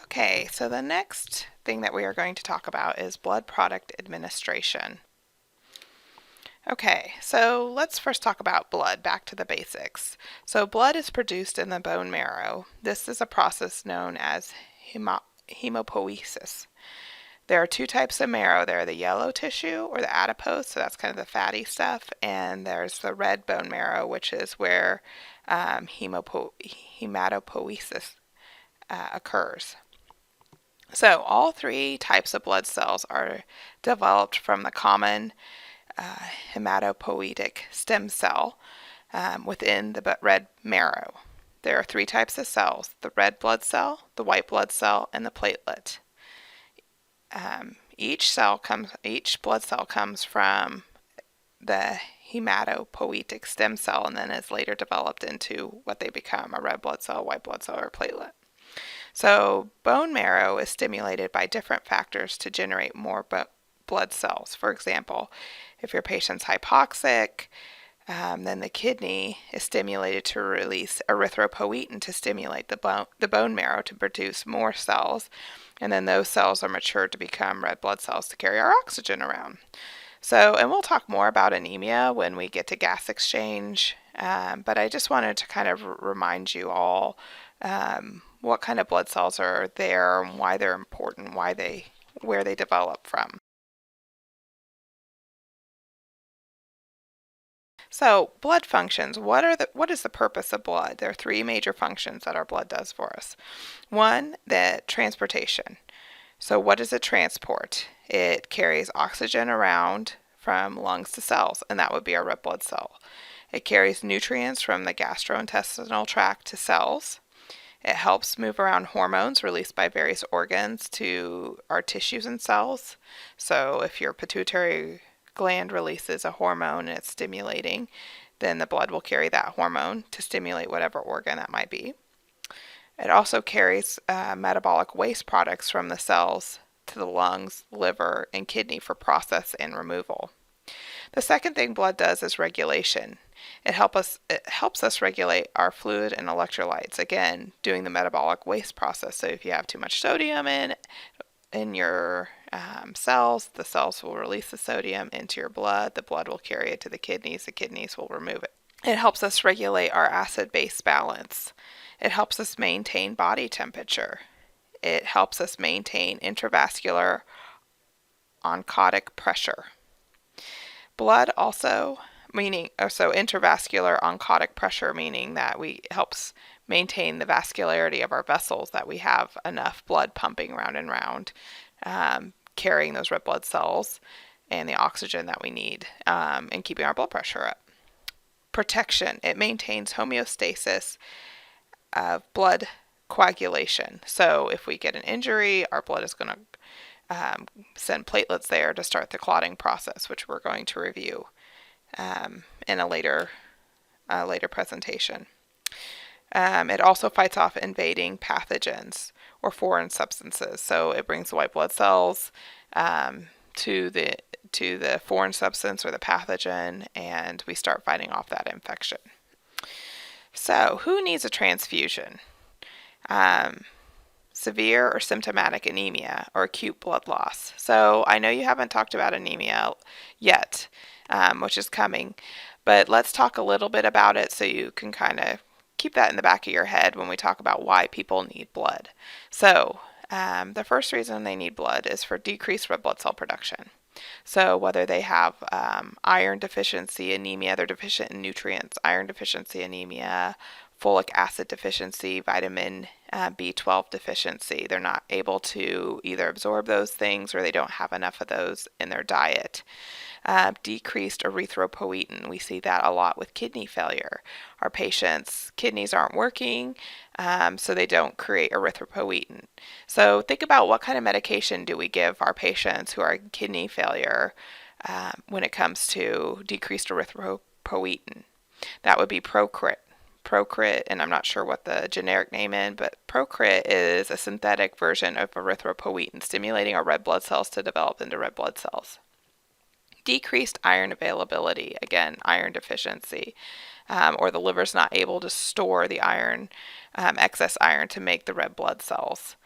Okay, so the next thing that we are going to talk about is blood product administration. Okay, so let's first talk about blood, back to the basics. So blood is produced in the bone marrow. This is a process known as hemopoiesis. There are two types of marrow. There are the yellow tissue, or the adipose, so that's kind of the fatty stuff, and there's the red bone marrow, which is where hematopoiesis occurs. So all three types of blood cells are developed from the common hematopoietic stem cell within the red marrow. There are three types of cells: the red blood cell, the white blood cell, and the platelet. Each blood cell comes from the hematopoietic stem cell and then is later developed into what they become: a red blood cell, white blood cell, or platelet. So bone marrow is stimulated by different factors to generate more blood cells. For example, if your patient's hypoxic, then the kidney is stimulated to release erythropoietin to stimulate the bone marrow to produce more cells, and then those cells are matured to become red blood cells to carry our oxygen around. So, and we'll talk more about anemia when we get to gas exchange, but I just wanted to kind of remind you all what kind of blood cells are there and why they're important, where they develop from. So, blood functions. What is the purpose of blood? There are three major functions that our blood does for us. One, the transportation. So, what does it transport? It carries oxygen around from lungs to cells, and that would be our red blood cell. It carries nutrients from the gastrointestinal tract to cells. It helps move around hormones released by various organs to our tissues and cells. So if your pituitary gland releases a hormone and it's stimulating, then the blood will carry that hormone to stimulate whatever organ that might be. It also carries metabolic waste products from the cells to the lungs, liver, and kidney for process and removal. The second thing blood does is regulation. It helps us regulate our fluid and electrolytes, again, doing the metabolic waste process. So if you have too much sodium in your cells, the cells will release the sodium into your blood. The blood will carry it to the kidneys will remove it. It helps us regulate our acid-base balance. It helps us maintain body temperature. It helps us maintain intravascular oncotic pressure. Blood also intravascular oncotic pressure, meaning that we helps maintain the vascularity of our vessels, that we have enough blood pumping round and round, carrying those red blood cells and the oxygen that we need, and keeping our blood pressure up. Protection. It maintains homeostasis of blood coagulation. So if we get an injury, our blood is going to send platelets there to start the clotting process, which we're going to review in a later presentation. It also fights off invading pathogens or foreign substances. So it brings the white blood cells to the foreign substance or the pathogen, and we start fighting off that infection. So who needs a transfusion? Severe or symptomatic anemia or acute blood loss. So I know you haven't talked about anemia yet, which is coming, but let's talk a little bit about it so you can kind of keep that in the back of your head when we talk about why people need blood. So the first reason they need blood is for decreased red blood cell production. So whether they have iron deficiency anemia, they're deficient in nutrients, iron deficiency anemia, folic acid deficiency, vitamin B12 deficiency. They're not able to either absorb those things or they don't have enough of those in their diet. Decreased erythropoietin. We see that a lot with kidney failure. Our patients' kidneys aren't working, so they don't create erythropoietin. So think about what kind of medication do we give our patients who are in kidney failure when it comes to decreased erythropoietin. That would be Procrit. Procrit, and I'm not sure what the generic name is, but Procrit is a synthetic version of erythropoietin, stimulating our red blood cells to develop into red blood cells. Decreased iron availability, again, iron deficiency, or the liver's not able to store the iron, excess iron to make the red blood cells.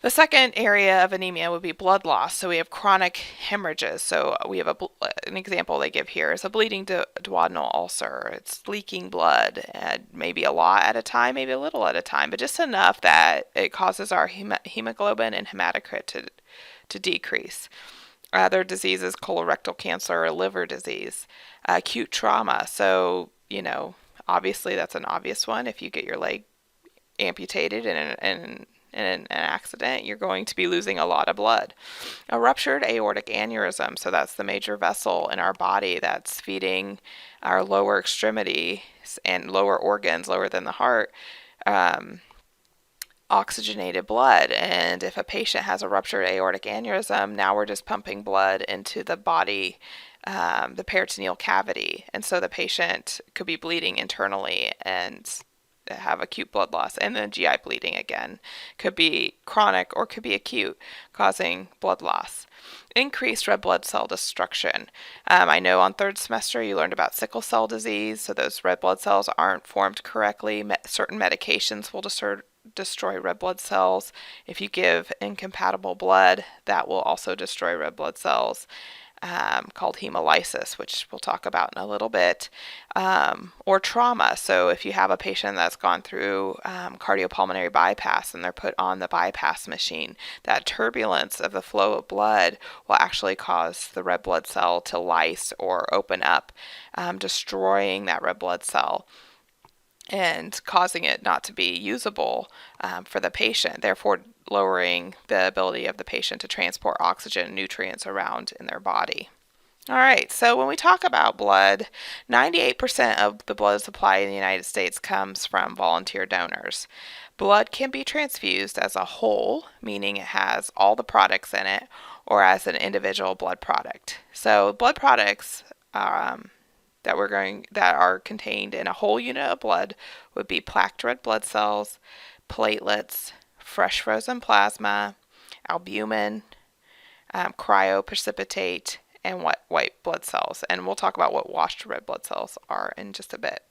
The second area of anemia would be blood loss. So we have chronic hemorrhages. So we have an example they give here is a bleeding duodenal ulcer. It's leaking blood, and maybe a lot at a time, maybe a little at a time, but just enough that it causes our hemoglobin and hematocrit to decrease. Other diseases, colorectal cancer or liver disease, acute trauma. So, obviously that's an obvious one. If you get your leg amputated in an accident, you're going to be losing a lot of blood. A ruptured aortic aneurysm, so that's the major vessel in our body that's feeding our lower extremities and lower organs, lower than the heart, oxygenated blood. And if a patient has a ruptured aortic aneurysm, now we're just pumping blood into the body, the peritoneal cavity. And so the patient could be bleeding internally and have acute blood loss, and then GI bleeding again could be chronic or could be acute, causing blood loss. Increased red blood cell destruction. I know on third semester you learned about sickle cell disease, so those red blood cells aren't formed correctly. Certain medications will destroy red blood cells. If you give incompatible blood, that will also destroy red blood cells. Called hemolysis, which we'll talk about in a little bit, or trauma. So if you have a patient that's gone through cardiopulmonary bypass and they're put on the bypass machine, that turbulence of the flow of blood will actually cause the red blood cell to lyse or open up, destroying that red blood cell and causing it not to be usable for the patient, therefore lowering the ability of the patient to transport oxygen and nutrients around in their body. All right, so when we talk about blood, 98% of the blood supply in the United States comes from volunteer donors. Blood can be transfused as a whole, meaning it has all the products in it, or as an individual blood product. So blood products that are contained in a whole unit of blood would be plaqued red blood cells, platelets, fresh frozen plasma, albumin, cryoprecipitate, and white blood cells. And we'll talk about what washed red blood cells are in just a bit.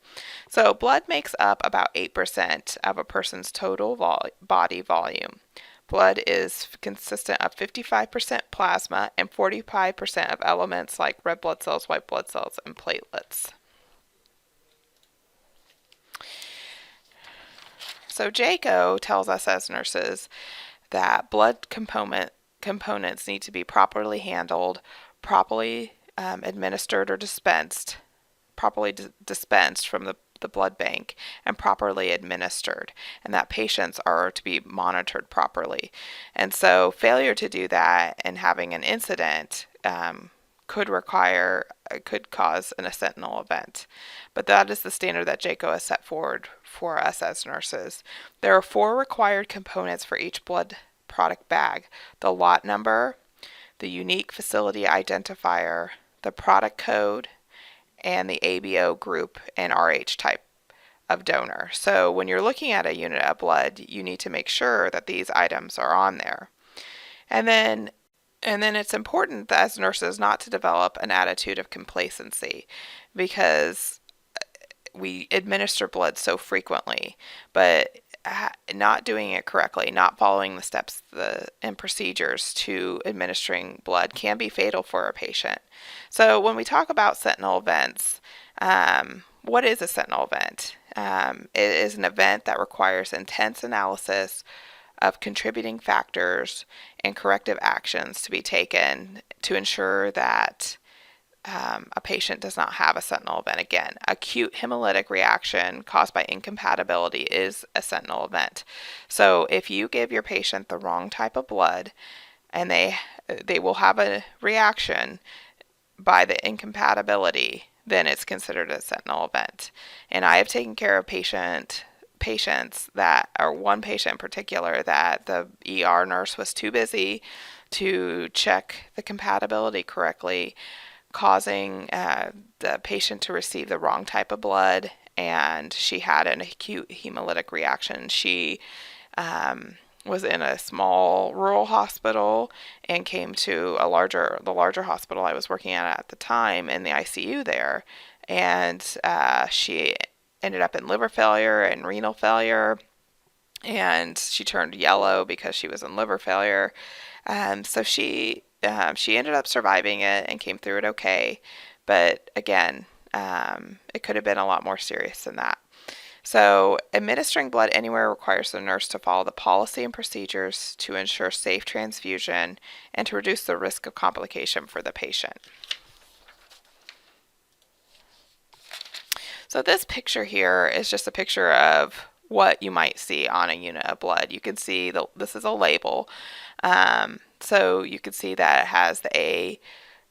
So blood makes up about 8% of a person's total body volume. Blood is consistent of 55% plasma and 45% of elements like red blood cells, white blood cells, and platelets. So JCAHO tells us as nurses that blood components need to be properly handled, properly administered or dispensed, properly dispensed from the blood bank, and properly administered, and that patients are to be monitored properly. And so failure to do that and having an incident could cause an sentinel event. But that is the standard that JCAHO has set forward for us as nurses. There are 4 required components for each blood product bag: the lot number, the unique facility identifier, the product code, and the ABO group and RH type of donor. So when you're looking at a unit of blood, you need to make sure that these items are on there. And then it's important as nurses not to develop an attitude of complacency, because we administer blood so frequently, but not doing it correctly, not following the steps and procedures to administering blood can be fatal for a patient. So when we talk about sentinel events, what is a sentinel event? It is an event that requires intense analysis of contributing factors and corrective actions to be taken to ensure that a patient does not have a sentinel event again. Acute hemolytic reaction caused by incompatibility is a sentinel event. So if you give your patient the wrong type of blood, and they will have a reaction by the incompatibility, then it's considered a sentinel event. And I have taken care of patients that, or one patient in particular, that the ER nurse was too busy to check the compatibility correctly, causing the patient to receive the wrong type of blood, and she had an acute hemolytic reaction. She was in a small rural hospital and came to the larger hospital I was working at the time, in the ICU there, and she ended up in liver failure and renal failure, and she turned yellow because she was in liver failure. So she ended up surviving it and came through it okay. But again, it could have been a lot more serious than that. So, administering blood anywhere requires the nurse to follow the policy and procedures to ensure safe transfusion and to reduce the risk of complication for the patient. So, this picture here is just a picture of what you might see on a unit of blood. You can see this is a label. So, you can see that it has the A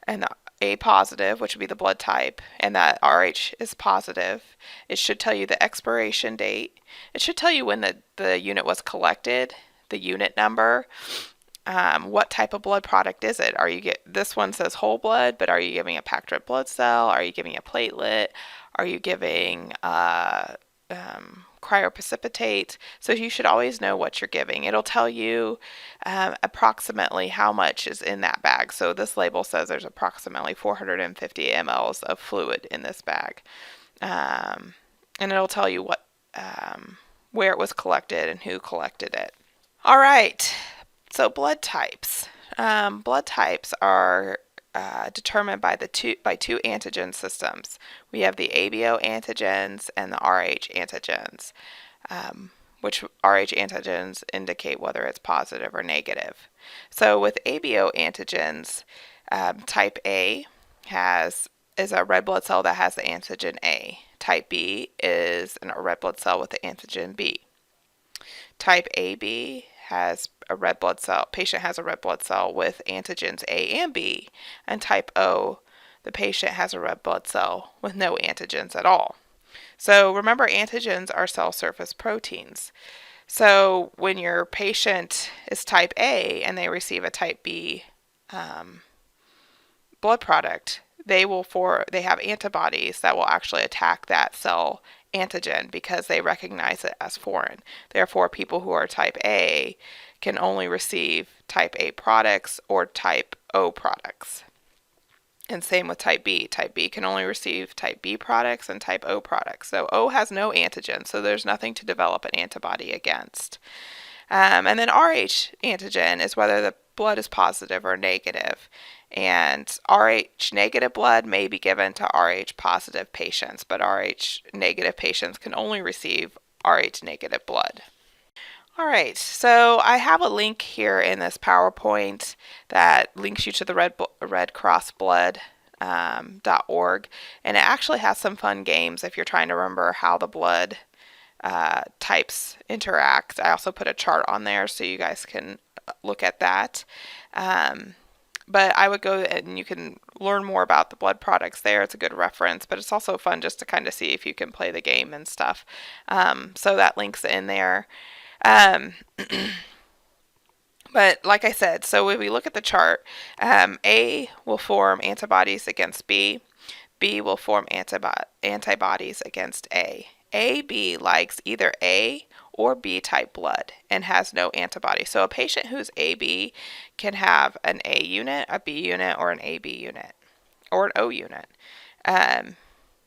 and the A positive, which would be the blood type, and that RH is positive. It should tell you the expiration date. It should tell you when the unit was collected, the unit number, what type of blood product is it? This one says whole blood, but are you giving a packed red blood cell? Are you giving a platelet? Are you giving cryoprecipitate? So you should always know what you're giving. It'll tell you approximately how much is in that bag. So this label says there's approximately 450 mLs of fluid in this bag. And it'll tell you where it was collected and who collected it. All right, so blood types. Blood types are determined by two antigen systems. We have the ABO antigens and the RH antigens, which RH antigens indicate whether it's positive or negative. So with ABO antigens, type A is a red blood cell that has the antigen A. Type B is a red blood cell with the antigen B. Type AB has a red blood cell. Patient has a red blood cell with antigens A and B. And type O, the patient has a red blood cell with no antigens at all. So remember, antigens are cell surface proteins. So when your patient is type A and they receive a type B blood product, they have antibodies that will actually attack that cell antigen because they recognize it as foreign. Therefore, people who are type A can only receive type A products or type O products. And same with type B. Type B can only receive type B products and type O products. So O has no antigen, so there's nothing to develop an antibody against. And then RH antigen is whether the blood is positive or negative. And RH negative blood may be given to RH positive patients, but RH negative patients can only receive RH negative blood. All right, so I have a link here in this PowerPoint that links you to the Red Cross Blood .org, and it actually has some fun games if you're trying to remember how the blood types interact. I also put a chart on there so you guys can look at that. But I would go and you can learn more about the blood products there. It's a good reference, but it's also fun just to kind of see if you can play the game and stuff. So that link's in there. But like I said, so when we look at the chart, A will form antibodies against B. B will form antibodies against A. AB likes either A or B type blood and has no antibody. So a patient who's AB can have an A unit, a B unit, or an AB unit, or an O unit. And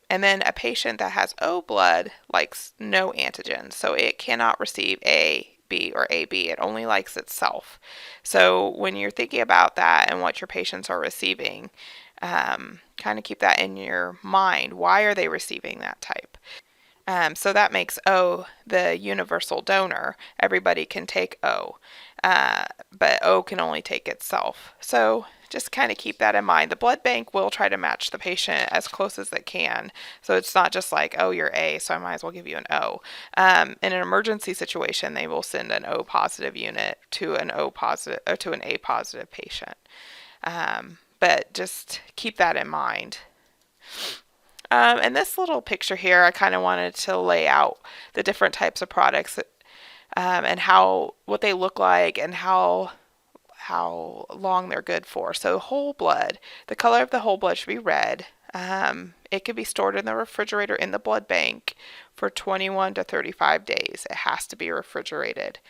then a patient that has O blood likes no antigen, so it cannot receive A, B, or AB. It only likes itself. So when you're thinking about that and what your patients are receiving, kind of keep that in your mind. Why are they receiving that type? So that makes O the universal donor. Everybody can take O, but O can only take itself. So just kind of keep that in mind. The blood bank will try to match the patient as close as it can. So it's not just like, oh, you're A, so I might as well give you an O. In an emergency situation, they will send an O positive unit to an O positive or to an A positive patient. But just keep that in mind. And this little picture here, I kind of wanted to lay out the different types of products and what they look like and how long they're good for. So whole blood, the color of the whole blood should be red. It can be stored in the refrigerator in the blood bank for 21 to 35 days. It has to be refrigerated.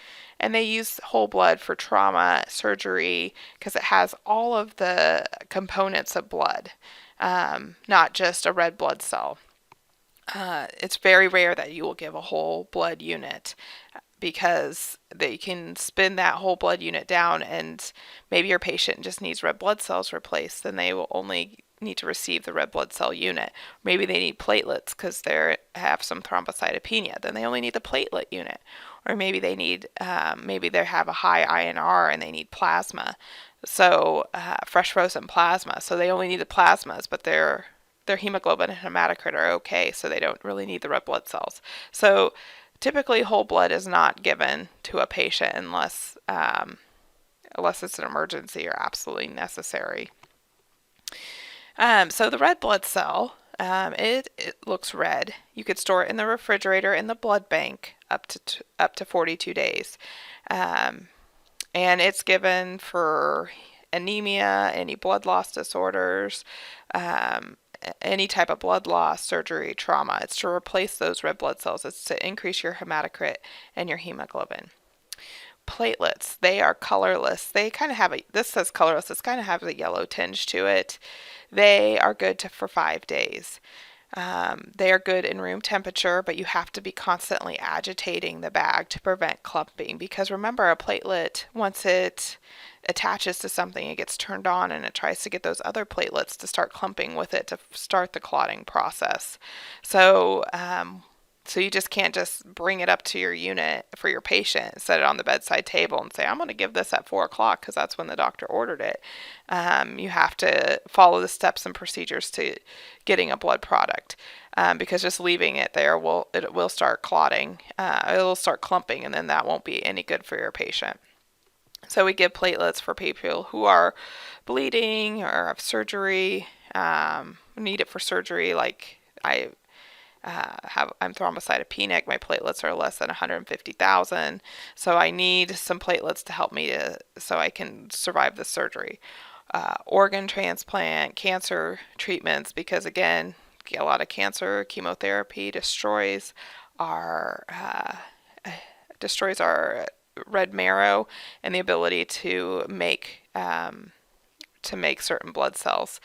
And they use whole blood for trauma, surgery, because it has all of the components of blood, not just a red blood cell. It's very rare that you will give a whole blood unit. because they can spin that whole blood unit down, and maybe your patient just needs red blood cells replaced, then they will only need to receive the red blood cell unit. Maybe they need platelets because they have some thrombocytopenia, then they only need the platelet unit. Or maybe they need, maybe they have a high INR and they need plasma, so fresh frozen plasma. So they only need the plasmas, but their hemoglobin and hematocrit are okay, so they don't really need the red blood cells. So typically, whole blood is not given to a patient unless it's an emergency or absolutely necessary. So the red blood cell, it looks red. You could store it in the refrigerator in the blood bank up to 42 days, and it's given for anemia, any blood loss disorders, any type of blood loss, surgery, trauma. It's to replace those red blood cells. It's to increase your hematocrit and your hemoglobin. Platelets, they are colorless. They kind of have this says colorless, this kind of has a yellow tinge to it. They are good for 5 days. They are good in room temperature, but you have to be constantly agitating the bag to prevent clumping, because remember, a platelet, once it attaches to something, it gets turned on and it tries to get those other platelets to start clumping with it to start the clotting process. So you just can't just bring it up to your unit for your patient, set it on the bedside table and say, I'm going to give this at 4 o'clock because that's when the doctor ordered it. You have to follow the steps and procedures to getting a blood product, because just leaving it there it will start clotting. It will start clumping, and then that won't be any good for your patient. So we give platelets for people who are bleeding or have surgery, need it for surgery. Like I'm thrombocytopenic. My platelets are less than 150,000, so I need some platelets to help me so I can survive the surgery. Organ transplant, cancer treatments, because again, a lot of cancer, chemotherapy destroys our red marrow and the ability to make certain blood cells.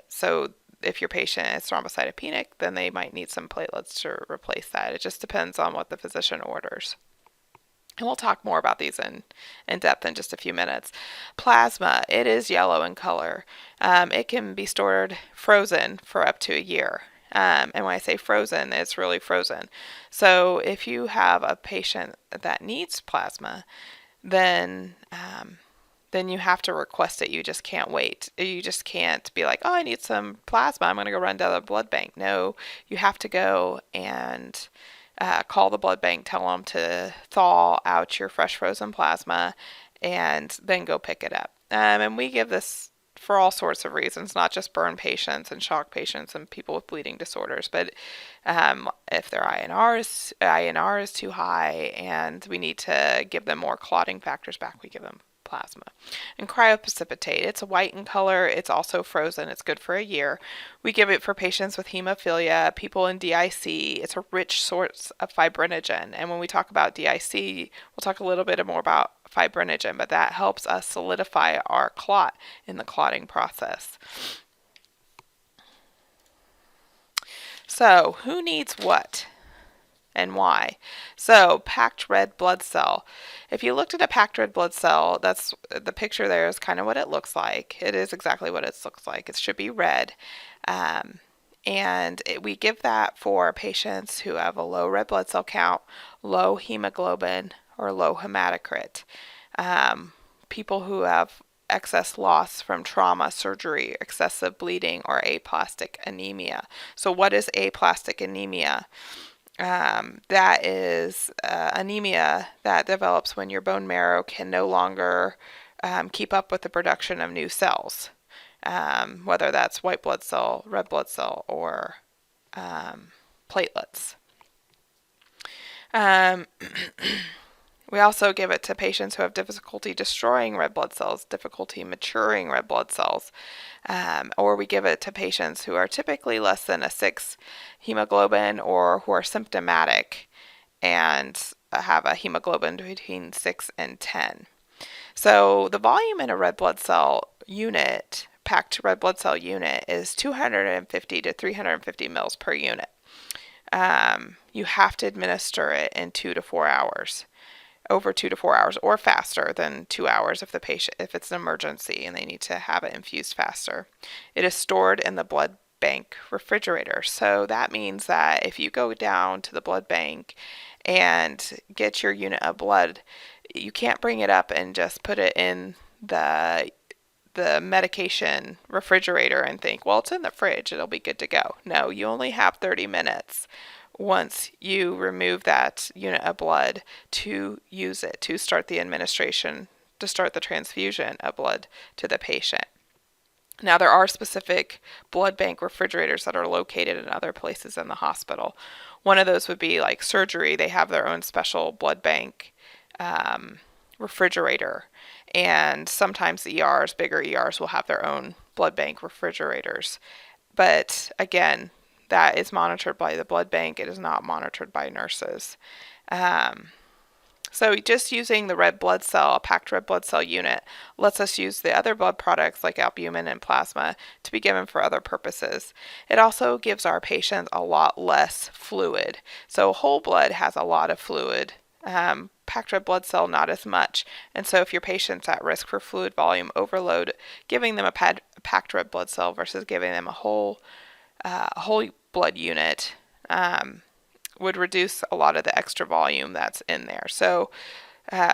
So if your patient is thrombocytopenic, then they might need some platelets to replace that. It just depends on what the physician orders. And we'll talk more about these in depth in just a few minutes. Plasma, it is yellow in color. It can be stored frozen for up to a year. And when I say frozen, it's really frozen. So if you have a patient that needs plasma, then you have to request it. You just can't wait. You just can't be like, oh, I need some plasma, I'm going to go run to the blood bank. No, you have to go and call the blood bank, tell them to thaw out your fresh frozen plasma, and then go pick it up. And we give this for all sorts of reasons, not just burn patients and shock patients and people with bleeding disorders, but if their INR is too high and we need to give them more clotting factors back, we give them plasma. And cryoprecipitate, it's white in color, it's also frozen, it's good for a year. We give it for patients with hemophilia, people in DIC. It's a rich source of fibrinogen, and when we talk about DIC, we'll talk a little bit more about fibrinogen, but that helps us solidify our clot in the clotting process. So who needs what and why? So packed red blood cell. If you looked at a packed red blood cell, that's the picture there is kind of what it looks like. It is exactly what it looks like. It should be red. We give that for patients who have a low red blood cell count, low hemoglobin, or low hematocrit. People who have excess loss from trauma, surgery, excessive bleeding, or aplastic anemia. So what is aplastic anemia? That is anemia that develops when your bone marrow can no longer keep up with the production of new cells, whether that's white blood cell, red blood cell, or platelets. We also give it to patients who have difficulty destroying red blood cells, difficulty maturing red blood cells, or we give it to patients who are typically less than a 6 hemoglobin or who are symptomatic and have a hemoglobin between 6 and 10. So the volume in a red blood cell unit, packed red blood cell unit, is 250 to 350 mils per unit. you have to administer it in 2 to 4 hours, over 2 to 4 hours, or faster than 2 hours if it's an emergency and they need to have it infused faster. It is stored in the blood bank refrigerator. So that means that if you go down to the blood bank and get your unit of blood, you can't bring it up and just put it in the medication refrigerator and think, well, it's in the fridge, it'll be good to go. No, you only have 30 minutes once you remove that unit of blood to use it, to start the administration, to start the transfusion of blood to the patient. Now, there are specific blood bank refrigerators that are located in other places in the hospital. One of those would be like surgery. They have their own special blood bank refrigerator. And sometimes ERs, bigger ERs, will have their own blood bank refrigerators. But again, that is monitored by the blood bank. It is not monitored by nurses. So just using the red blood cell, a packed red blood cell unit, lets us use the other blood products like albumin and plasma to be given for other purposes. It also gives our patients a lot less fluid. So whole blood has a lot of fluid. Packed red blood cell, not as much. And so if your patient's at risk for fluid volume overload, giving them a packed red blood cell versus giving them a whole blood unit would reduce a lot of the extra volume that's in there. So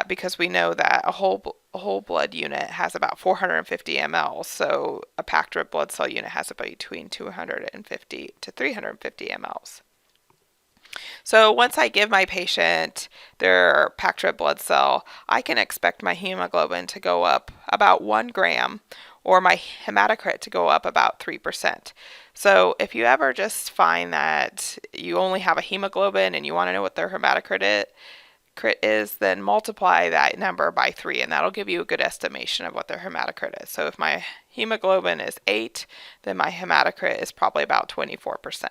because we know that a whole blood unit has about 450 ml, so a packed red blood cell unit has about between 250 to 350 mLs. So once I give my patient their packed red blood cell, I can expect my hemoglobin to go up about 1 gram or my hematocrit to go up about 3%. So if you ever just find that you only have a hemoglobin and you want to know what their hematocrit is, then multiply that number by 3, and that'll give you a good estimation of what their hematocrit is. So if my hemoglobin is 8, then my hematocrit is probably about 24%.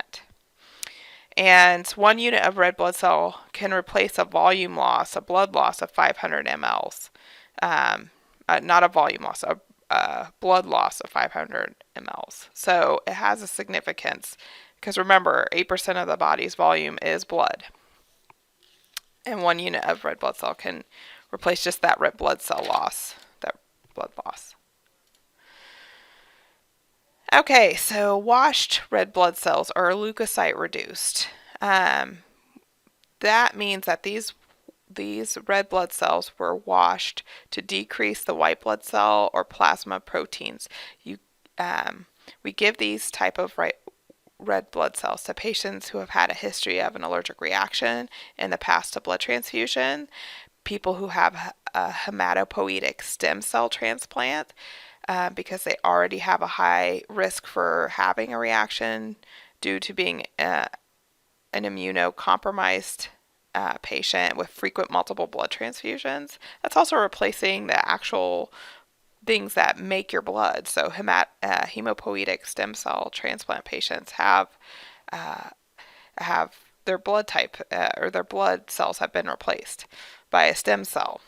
And 1 unit of red blood cell can replace a volume loss, a blood loss of 500 mLs. Not a volume loss, a blood loss of 500 mLs. So it has a significance because remember, 8% of the body's volume is blood. And 1 unit of red blood cell can replace just that red blood cell loss, that blood loss. Okay, so washed red blood cells are leukocyte reduced. That means that these red blood cells were washed to decrease the white blood cell or plasma proteins. We give these type of red blood cells to patients who have had a history of an allergic reaction in the past to blood transfusion, people who have a hematopoietic stem cell transplant, because they already have a high risk for having a reaction due to being an immunocompromised patient with frequent multiple blood transfusions. That's also replacing the actual things that make your blood. So hemopoietic stem cell transplant patients have their blood type or their blood cells have been replaced by a stem cell.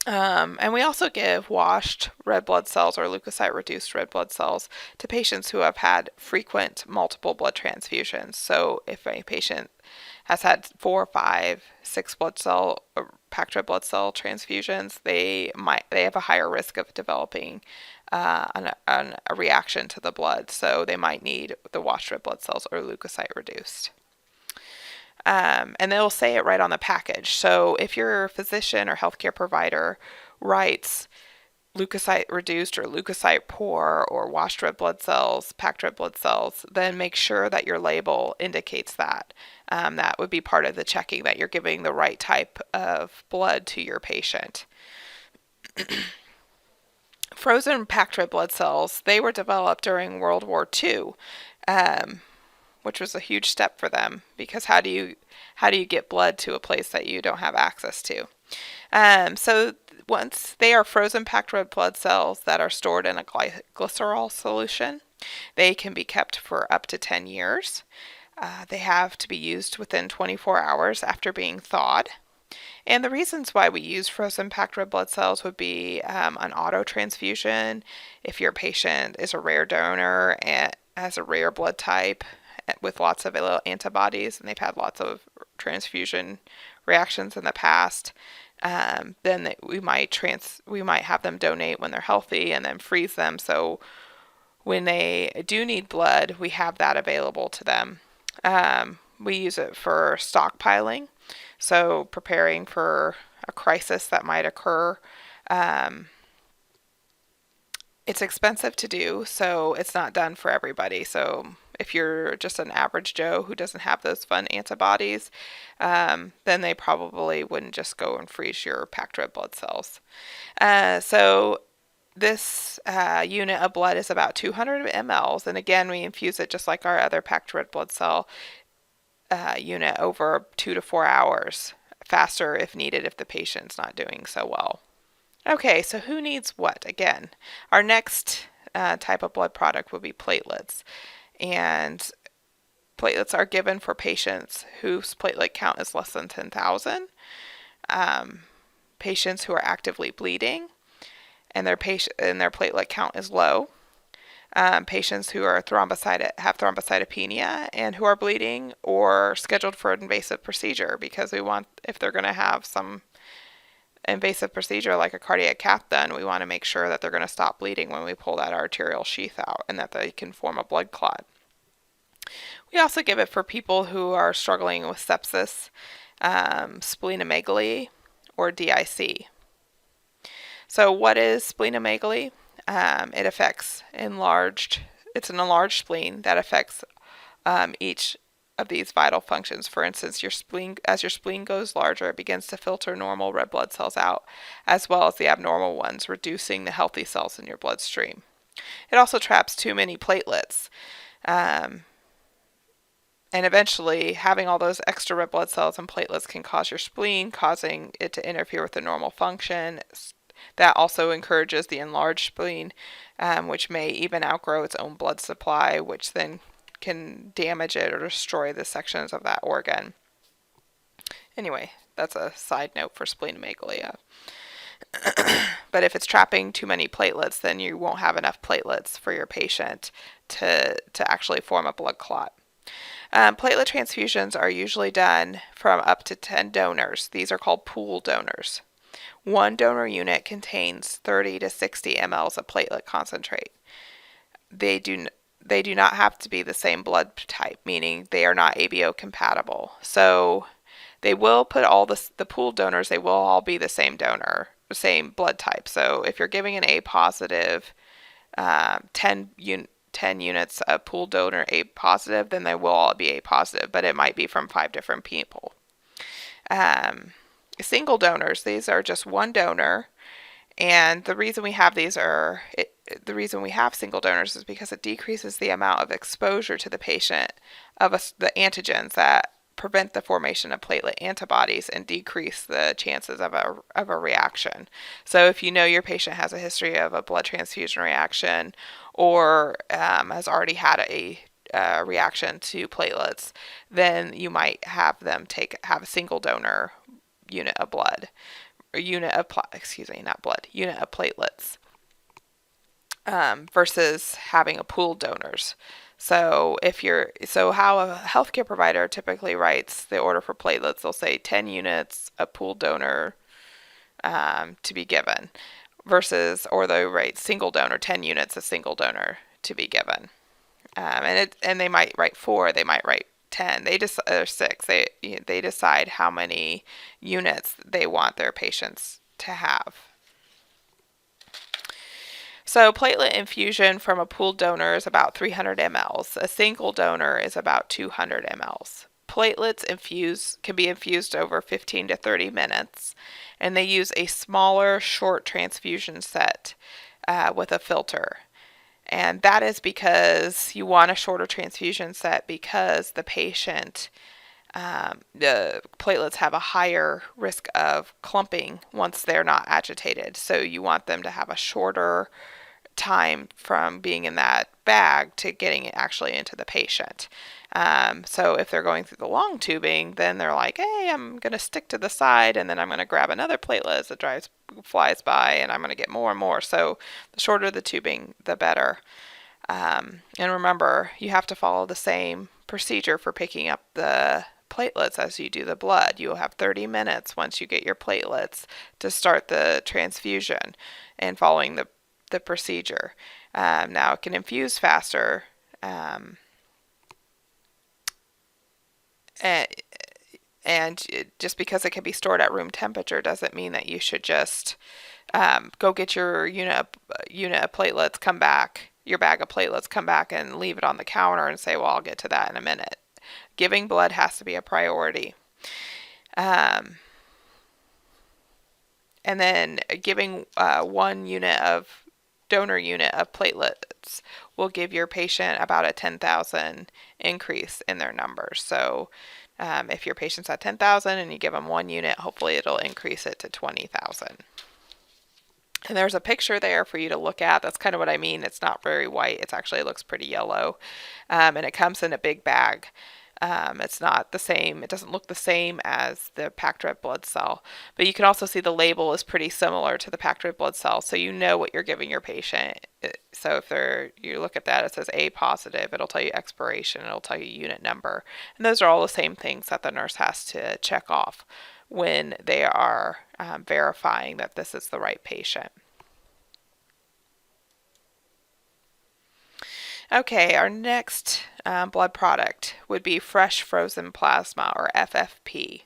And we also give washed red blood cells or leukocyte-reduced red blood cells to patients who have had frequent multiple blood transfusions. So if a patient has had 4, 5, 6 blood cell or packed red blood cell transfusions, they have a higher risk of developing a reaction to the blood. So they might need the washed red blood cells or leukocyte-reduced. And they'll say it right on the package. So if your physician or healthcare provider writes leukocyte reduced or leukocyte poor or washed red blood cells, packed red blood cells, then make sure that your label indicates that. That would be part of the checking that you're giving the right type of blood to your patient. Frozen packed red blood cells, they were developed during World War II. Which was a huge step for them, because how do you get blood to a place that you don't have access to? So once they are frozen packed red blood cells that are stored in a glycerol solution, they can be kept for up to 10 years. They have to be used within 24 hours after being thawed. And the reasons why we use frozen packed red blood cells would be an auto transfusion, if your patient is a rare donor and has a rare blood type, with lots of little antibodies, and they've had lots of transfusion reactions in the past, then we might have them donate when they're healthy and then freeze them. So when they do need blood, we have that available to them. We use it for stockpiling, so preparing for a crisis that might occur. It's expensive to do, so it's not done for everybody. So if you're just an average Joe who doesn't have those fun antibodies, then they probably wouldn't just go and freeze your packed red blood cells. So this unit of blood is about 200 mLs, and again, we infuse it just like our other packed red blood cell unit over 2 to 4 hours, faster if needed if the patient's not doing so well. Okay, so who needs what? Again, our next type of blood product would be platelets. And platelets are given for patients whose platelet count is less than 10,000, patients who are actively bleeding, and their platelet count is low, patients who are have thrombocytopenia and who are bleeding or scheduled for an invasive procedure, because we want, if they're going to have some invasive procedure like a cardiac cath done, we want to make sure that they're going to stop bleeding when we pull that arterial sheath out and that they can form a blood clot. We also give it for people who are struggling with sepsis, splenomegaly, or DIC. So what is splenomegaly? It's an enlarged spleen that affects each of these vital functions. For instance, as your spleen goes larger, it begins to filter normal red blood cells out, as well as the abnormal ones, reducing the healthy cells in your bloodstream. It also traps too many platelets. And eventually, having all those extra red blood cells and platelets can cause your spleen, causing it to interfere with the normal function. That also encourages the enlarged spleen, which may even outgrow its own blood supply, which then can damage it or destroy the sections of that organ. Anyway, that's a side note for splenomegaly. But if it's trapping too many platelets, then you won't have enough platelets for your patient to actually form a blood clot. Platelet transfusions are usually done from up to 10 donors. These are called pool donors. One donor unit contains 30 to 60 mLs of platelet concentrate. They do not have to be the same blood type, meaning they are not ABO compatible. So they will put all the pooled donors, they will all be the same donor, the same blood type. So if you're giving an A positive, 10 units of pooled donor A positive, then they will all be A positive, but it might be from 5 different people. Single donors, these are just one donor, and the reason we have single donors is because it decreases the amount of exposure to the patient of the antigens that prevent the formation of platelet antibodies and decrease the chances of a reaction. So if you know your patient has a history of a blood transfusion reaction or has already had a reaction to platelets, then you might have them have a single donor unit of blood, or unit of platelets, versus having a pooled donors. So how a healthcare provider typically writes the order for platelets, they'll say 10 units a pooled donor to be given, or they write single donor, 10 units a single donor to be given. And they might write 4, they might write 10, or 6. They decide how many units they want their patients to have. So platelet infusion from a pooled donor is about 300 mLs. A single donor is about 200 mLs. Platelets can be infused over 15 to 30 minutes, and they use a smaller, short transfusion set with a filter. And that is because you want a shorter transfusion set because the patient, the platelets have a higher risk of clumping once they're not agitated. So you want them to have a shorter time from being in that bag to getting it actually into the patient. So if they're going through the long tubing, then they're like, hey, I'm going to stick to the side, and then I'm going to grab another platelet as it flies by, and I'm going to get more and more. So the shorter the tubing, the better. And remember, you have to follow the same procedure for picking up the platelets as you do the blood. You'll have 30 minutes once you get your platelets to start the transfusion and following the procedure. Now it can infuse faster. And, just because it can be stored at room temperature doesn't mean that you should just go get your unit of platelets, come back, your bag of platelets, come back and leave it on the counter and say, well, I'll get to that in a minute. Giving blood has to be a priority. And then giving donor unit of platelets will give your patient about a 10,000 increase in their numbers. So if your patient's at 10,000 and you give them 1 unit, hopefully it'll increase it to 20,000. And there's a picture there for you to look at. That's kind of what I mean. It's not very white. It actually looks pretty yellow. And it comes in a big bag. It's not the same. It doesn't look the same as the packed red blood cell. But you can also see the label is pretty similar to the packed red blood cell. So you know what you're giving your patient. So if you look at that, it says A positive. It'll tell you expiration. It'll tell you unit number. And those are all the same things that the nurse has to check off when they are verifying that this is the right patient. Okay, our next blood product would be fresh frozen plasma, or FFP.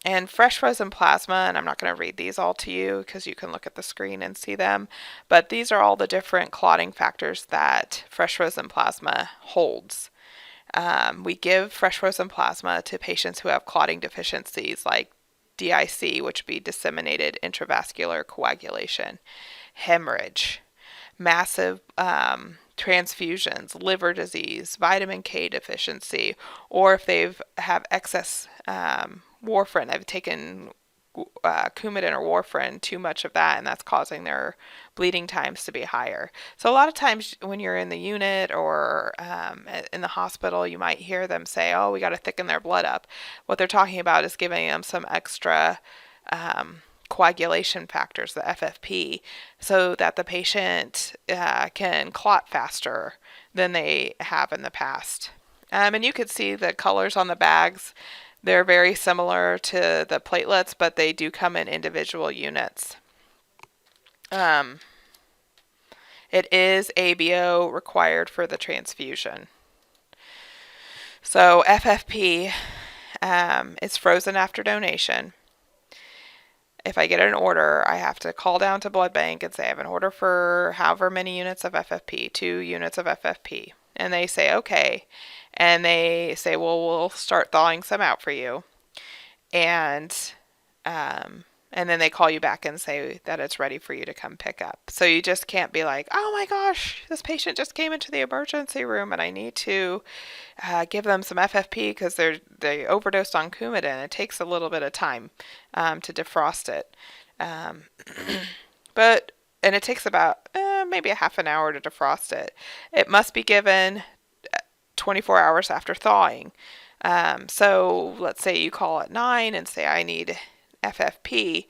And fresh frozen plasma, and I'm not going to read these all to you because you can look at the screen and see them, but these are all the different clotting factors that fresh frozen plasma holds. We give fresh frozen plasma to patients who have clotting deficiencies like DIC, which would be disseminated intravascular coagulation, hemorrhage, massive transfusions, liver disease, vitamin K deficiency, or if they've have excess warfarin, they've taken Coumadin or warfarin, too much of that, and that's causing their bleeding times to be higher. So a lot of times when you're in the unit or in the hospital, you might hear them say, oh, we got to thicken their blood up. What they're talking about is giving them some extra coagulation factors, the FFP, so that the patient can clot faster than they have in the past. And you could see the colors on the bags. They're very similar to the platelets, but they do come in individual units. It is ABO required for the transfusion. So FFP is frozen after donation. If I get an order, I have to call down to blood bank and say I have an order for however many units of FFP, 2 units of FFP. And they say, okay. And they say, well, we'll start thawing some out for you. And then they call you back and say that it's ready for you to come pick up. So you just can't be like, oh my gosh, this patient just came into the emergency room and I need to give them some FFP because they overdosed on Coumadin. It takes a little bit of time to defrost it. And it takes about maybe a half an hour to defrost it. It must be given 24 hours after thawing. So let's say you call at 9 and say, I need FFP,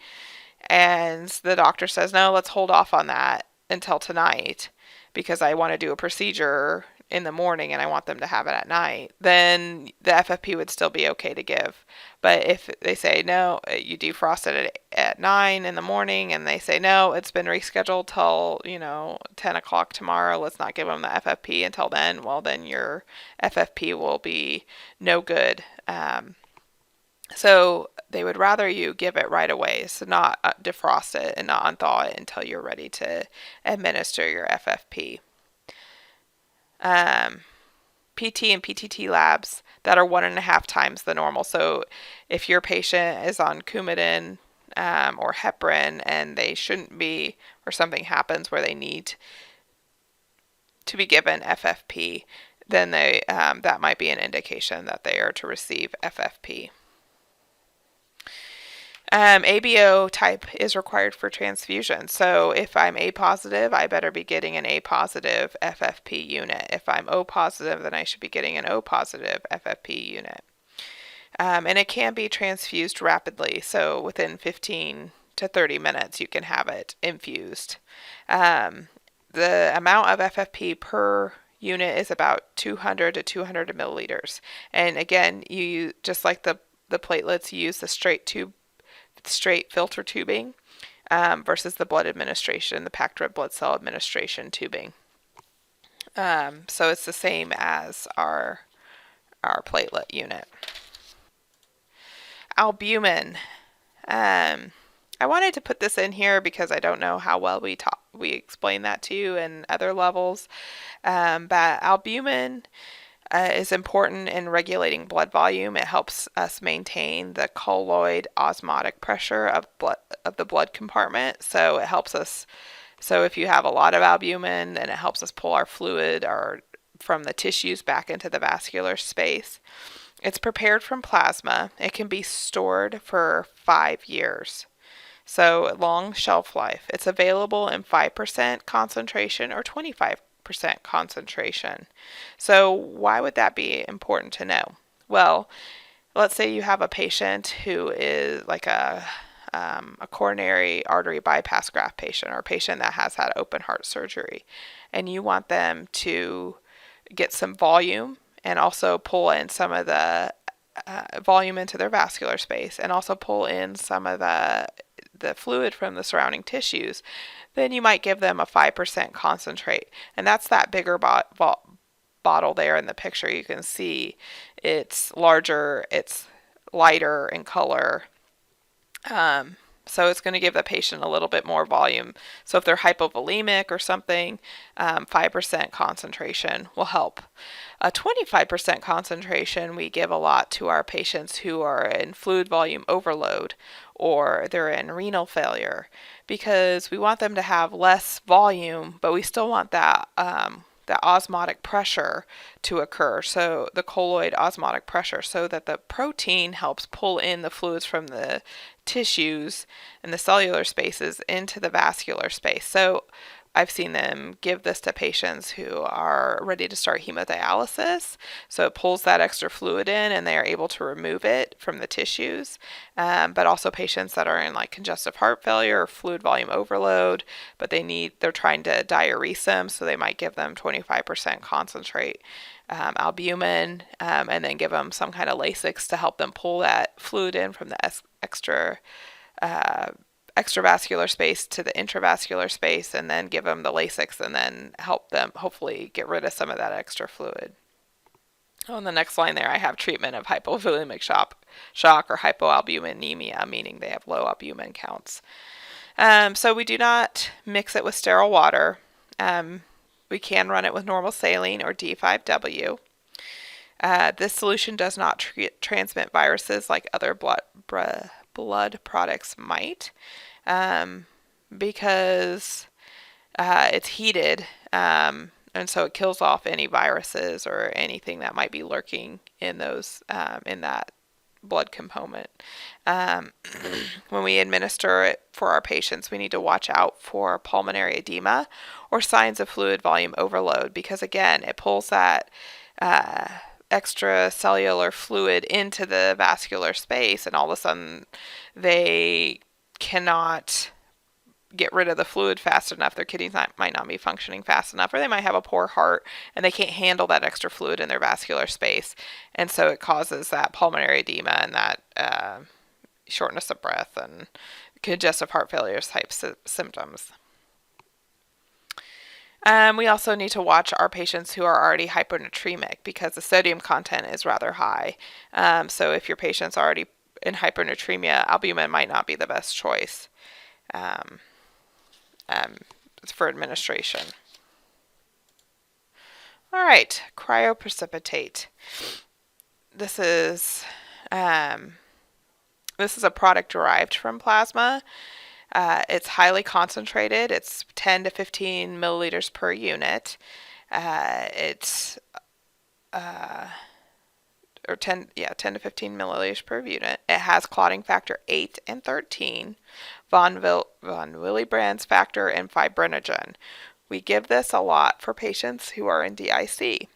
and the doctor says, no, let's hold off on that until tonight because I want to do a procedure in the morning and I want them to have it at night, then the FFP would still be okay to give. But if they say, no, you defrost it at 9 in the morning, and they say, no, it's been rescheduled till, 10 o'clock tomorrow, let's not give them the FFP until then, well, then your FFP will be no good. So they would rather you give it right away, so not defrost it and not unthaw it until you're ready to administer your FFP. PT and PTT labs that are 1.5 times the normal. So if your patient is on Coumadin or heparin and they shouldn't be, or something happens where they need to be given FFP, then that might be an indication that they are to receive FFP. ABO type is required for transfusion. So if I'm A positive, I better be getting an A positive FFP unit. If I'm O positive, then I should be getting an O positive FFP unit. And it can be transfused rapidly. So within 15 to 30 minutes, you can have it infused. the amount of FFP per unit is about 200 to 200 milliliters. And again, just like the platelets, you use the straight filter tubing versus the blood administration, the packed red blood cell administration tubing. So it's the same as our platelet unit. Albumin. I wanted to put this in here because I don't know how well we explain that to you in other levels. But albumin is important in regulating blood volume. It helps us maintain the colloid osmotic pressure of the blood compartment. So it helps us. So if you have a lot of albumin, then it helps us pull our fluid from the tissues back into the vascular space. It's prepared from plasma. It can be stored for 5 years. So long shelf life. It's available in 5% concentration or 25% concentration. So why would that be important to know? Well, let's say you have a patient who is like a coronary artery bypass graft patient, or a patient that has had open heart surgery, and you want them to get some volume and also pull in some of the volume into their vascular space, and also pull in some of the fluid from the surrounding tissues, then you might give them a 5% concentrate. And that's that bigger bottle there in the picture. You can see it's larger, it's lighter in color. So it's going to give the patient a little bit more volume. So if they're hypovolemic or something, 5% concentration will help. A 25% concentration we give a lot to our patients who are in fluid volume overload or they're in renal failure, because we want them to have less volume, but we still want that osmotic pressure to occur, so the colloid osmotic pressure, so that the protein helps pull in the fluids from the tissues and the cellular spaces into the vascular space. So I've seen them give this to patients who are ready to start hemodialysis. So it pulls that extra fluid in and they are able to remove it from the tissues. But also patients that are in like congestive heart failure or fluid volume overload, but they're trying to diurese them. So they might give them 25% concentrate albumin, and then give them some kind of Lasix to help them pull that fluid in from the extravascular space to the intravascular space, and then give them the Lasix and then help them hopefully get rid of some of that extra fluid. On the next line there, I have treatment of hypovolemic shock or hypoalbuminemia, meaning they have low albumin counts. So we do not mix it with sterile water. We can run it with normal saline or D5W. This solution does not transmit viruses like other blood products might, because it's heated, and so it kills off any viruses or anything that might be lurking in those in that blood component. When we administer it for our patients, we need to watch out for pulmonary edema or signs of fluid volume overload, because again, it pulls that extracellular fluid into the vascular space, and all of a sudden they cannot get rid of the fluid fast enough. Their kidneys might not be functioning fast enough, or they might have a poor heart and they can't handle that extra fluid in their vascular space, and so it causes that pulmonary edema and that shortness of breath and congestive heart failure type symptoms. We also need to watch our patients who are already hyponatremic, because the sodium content is rather high. So if your patient's already in hyponatremia, albumin might not be the best choice for administration. All right, cryoprecipitate. This is a product derived from plasma. It's highly concentrated. It's 10 to 15 milliliters per unit. It's 10 to 15 milliliters per unit. It has clotting factor 8 and 13, von Willebrand's factor, and fibrinogen. We give this a lot for patients who are in DIC.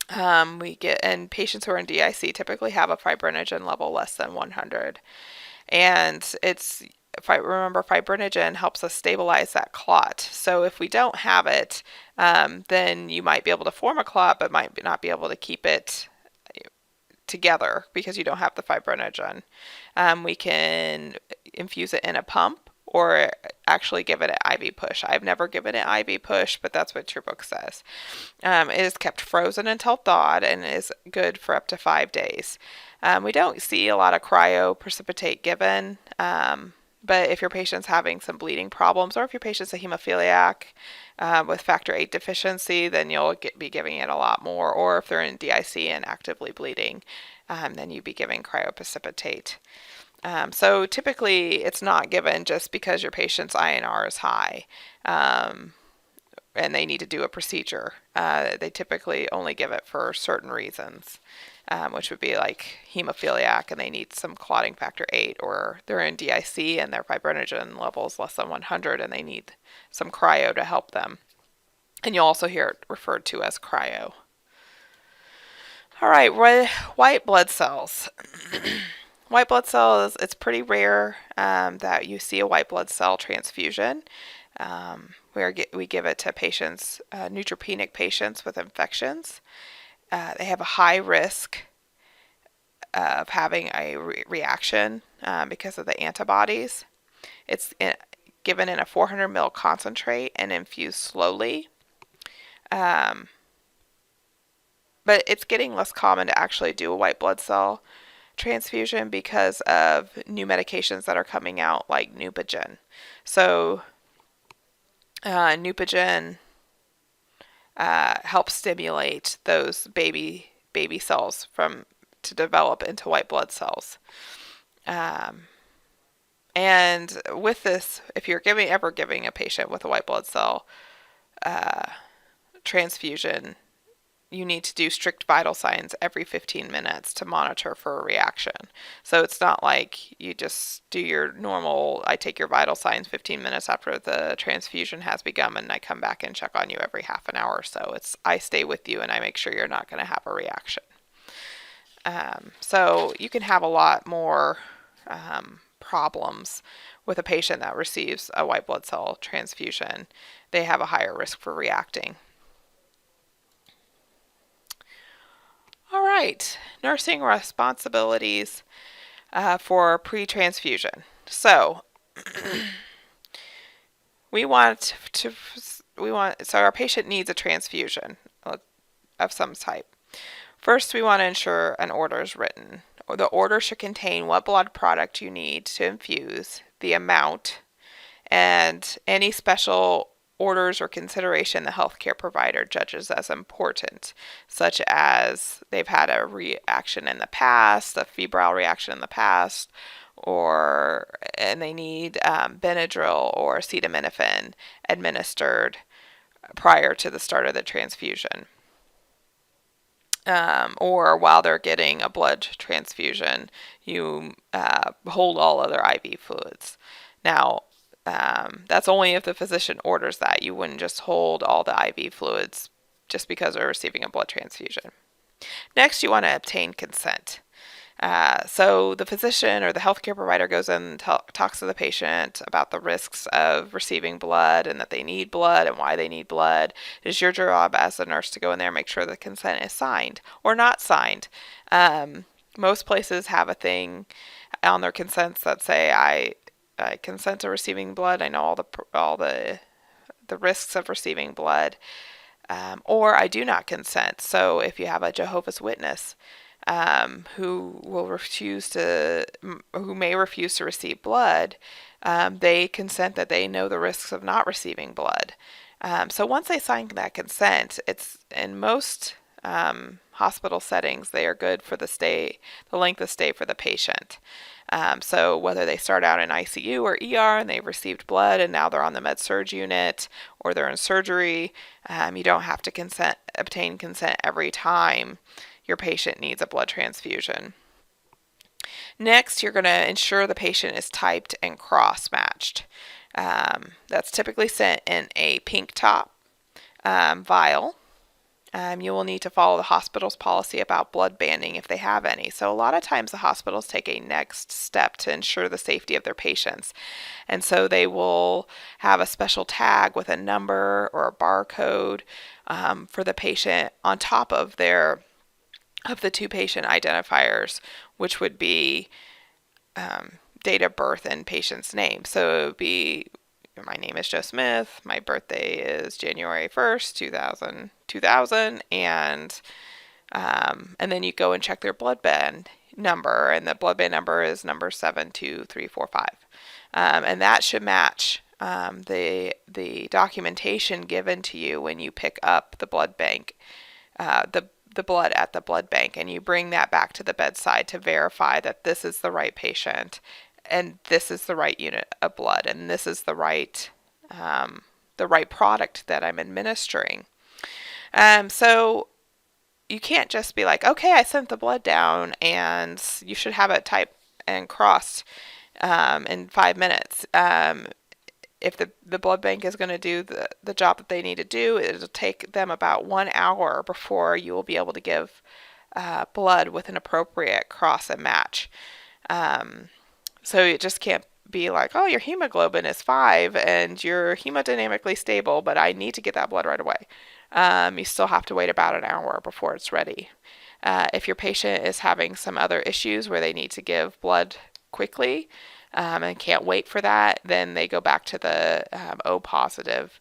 And patients who are in DIC typically have a fibrinogen level less than 100. And it's if I remember, fibrinogen helps us stabilize that clot. So if we don't have it, then you might be able to form a clot, but might not be able to keep it together because you don't have the fibrinogen. We can infuse it in a pump or actually give it an IV push. I've never given an IV push, but that's what your book says. It is kept frozen until thawed and is good for up to 5 days. We don't see a lot of cryoprecipitate given, but if your patient's having some bleeding problems or if your patient's a hemophiliac with factor VIII deficiency, then you'll be giving it a lot more. Or if they're in DIC and actively bleeding, then you'd be giving cryoprecipitate. So typically it's not given just because your patient's INR is high and they need to do a procedure. They typically only give it for certain reasons, which would be like hemophiliac and they need some clotting factor VIII, or they're in DIC and their fibrinogen level is less than 100 and they need some cryo to help them. And you'll also hear it referred to as cryo. All right, white blood cells. White blood cells, it's pretty rare that you see a white blood cell transfusion. We give it to patients, neutropenic patients with infections. They have a high risk of having a reaction because of the antibodies. It's given in a 400 ml concentrate and infused slowly. But it's getting less common to actually do a white blood cell transfusion because of new medications that are coming out like Neupogen. So Neupogen helps stimulate those baby cells to develop into white blood cells. And with this, if you're ever giving a patient with a white blood cell transfusion, you need to do strict vital signs every 15 minutes to monitor for a reaction. So it's not like you just do your normal, I take your vital signs 15 minutes after the transfusion has begun and I come back and check on you every half an hour or so. It's I stay with you and I make sure you're not going to have a reaction. So you can have a lot more problems with a patient that receives a white blood cell transfusion. They have a higher risk for reacting. All right, nursing responsibilities for pre-transfusion. So so our patient needs a transfusion of some type. First, we want to ensure an order is written. The order should contain what blood product you need to infuse, the amount, and any special orders or consideration the healthcare provider judges as important, such as they've had a reaction in the past, a febrile reaction in the past, and they need Benadryl or acetaminophen administered prior to the start of the transfusion. Or while they're getting a blood transfusion, you hold all other IV fluids. Now, that's only if the physician orders that. You wouldn't just hold all the IV fluids just because they're receiving a blood transfusion. Next, you want to obtain consent. So the physician or the healthcare provider goes in and talks to the patient about the risks of receiving blood and that they need blood and why they need blood. It is your job as a nurse to go in there and make sure the consent is signed or not signed. Most places have a thing on their consents that say, I consent to receiving blood. I know all the risks of receiving blood, or I do not consent. So if you have a Jehovah's Witness who may refuse to receive blood, they consent that they know the risks of not receiving blood. So once they sign that consent, it's in most hospital settings they are good for the length of stay for the patient. So whether they start out in ICU or ER and they've received blood and now they're on the med-surg unit or they're in surgery, you don't have to obtain consent every time your patient needs a blood transfusion. Next, you're going to ensure the patient is typed and cross-matched. That's typically sent in a pink top vial. You will need to follow the hospital's policy about blood banning if they have any. So a lot of times the hospitals take a next step to ensure the safety of their patients. And so they will have a special tag with a number or a barcode for the patient on top of the two patient identifiers, which would be date of birth and patient's name. So it would be, my name is Joe Smith, my birthday is January 1st, 2000, and then you go and check their blood band number, and the blood band number is number 72345. And that should match the documentation given to you when you pick up the blood bank, the blood at the blood bank, and you bring that back to the bedside to verify that this is the right patient, and this is the right unit of blood, and this is the right product that I'm administering. So you can't just be like, okay, I sent the blood down, and you should have it typed and crossed in 5 minutes. If the blood bank is going to do the job that they need to do, it'll take them about 1 hour before you will be able to give blood with an appropriate cross and match. So it just can't be like, oh, your hemoglobin is 5 and you're hemodynamically stable, but I need to get that blood right away. You still have to wait about an hour before it's ready. If your patient is having some other issues where they need to give blood quickly, and can't wait for that, then they go back to the O positive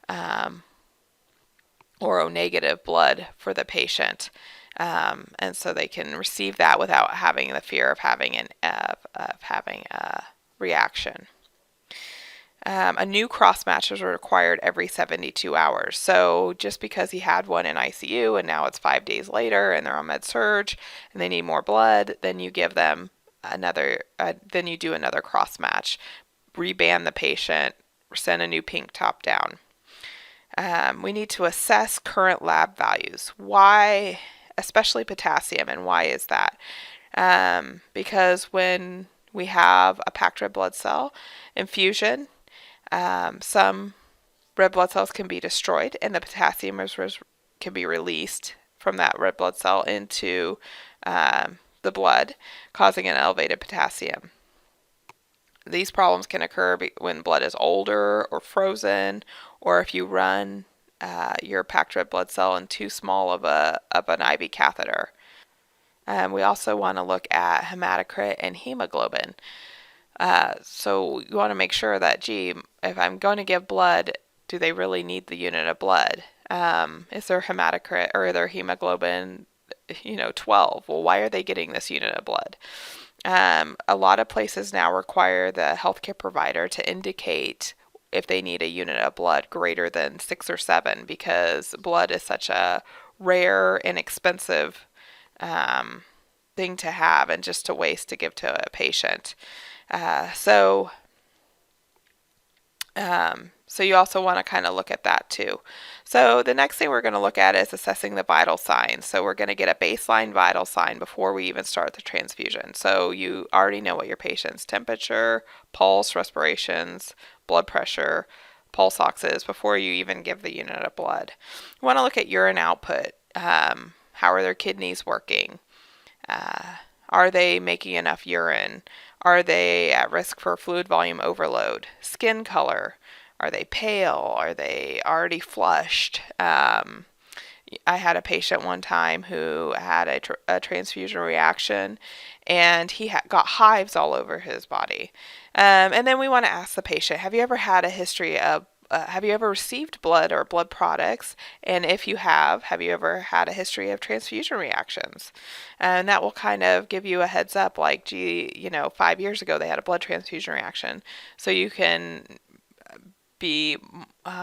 or O negative blood for the patient, and so they can receive that without having the fear of having a reaction. A new cross match is required every 72 hours. So just because he had one in ICU and now it's 5 days later and they're on med surg and they need more blood, then you give them then you do another cross match, reband the patient, send a new pink top down. We need to assess current lab values. Why, especially potassium, and why is that? Because when we have a packed red blood cell infusion, some red blood cells can be destroyed and the potassium can be released from that red blood cell into the blood, causing an elevated potassium. These problems can occur when blood is older or frozen, or if you run your packed red blood cell in too small of an IV catheter. We also want to look at hematocrit and hemoglobin. So you want to make sure that, if I'm going to give blood, do they really need the unit of blood? Is their hematocrit or their hemoglobin 12? Well, why are they getting this unit of blood? A lot of places now require the healthcare provider to indicate if they need a unit of blood greater than 6 or 7, because blood is such a rare and expensive thing to have and just to waste to give to a patient. So you also want to kind of look at that too. So the next thing we're going to look at is assessing the vital signs. So we're going to get a baseline vital sign before we even start the transfusion. So you already know what your patient's temperature, pulse, respirations, blood pressure, pulse ox is before you even give the unit of blood. You want to look at urine output. How are their kidneys working? Are they making enough urine? Are they at risk for fluid volume overload? Skin color. Are they pale? Are they already flushed? I had a patient one time who had a transfusion reaction, and he got hives all over his body. And then we want to ask the patient, have you ever had a history of have you ever received blood or blood products? And if you have you ever had a history of transfusion reactions? And that will kind of give you a heads up, like, 5 years ago they had a blood transfusion reaction. So you can be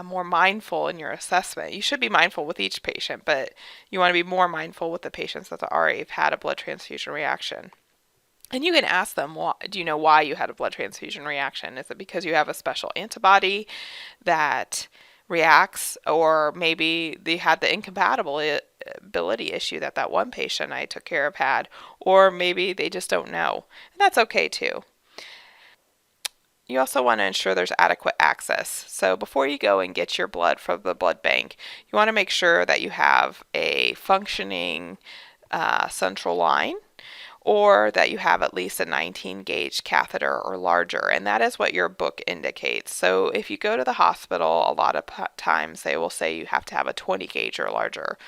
more mindful in your assessment. You should be mindful with each patient, but you want to be more mindful with the patients that already have had a blood transfusion reaction. And you can ask them, do you know why you had a blood transfusion reaction? Is it because you have a special antibody that reacts, or maybe they had the incompatibility issue that one patient I took care of had, or maybe they just don't know. And that's okay too. you also want to ensure there's adequate access. So before you go and get your blood from the blood bank, you want to make sure that you have a functioning central line, or that you have at least a 19 gauge catheter or larger, and that is what your book indicates. So if you go to the hospital, a lot of times they will say you have to have a 20 gauge or larger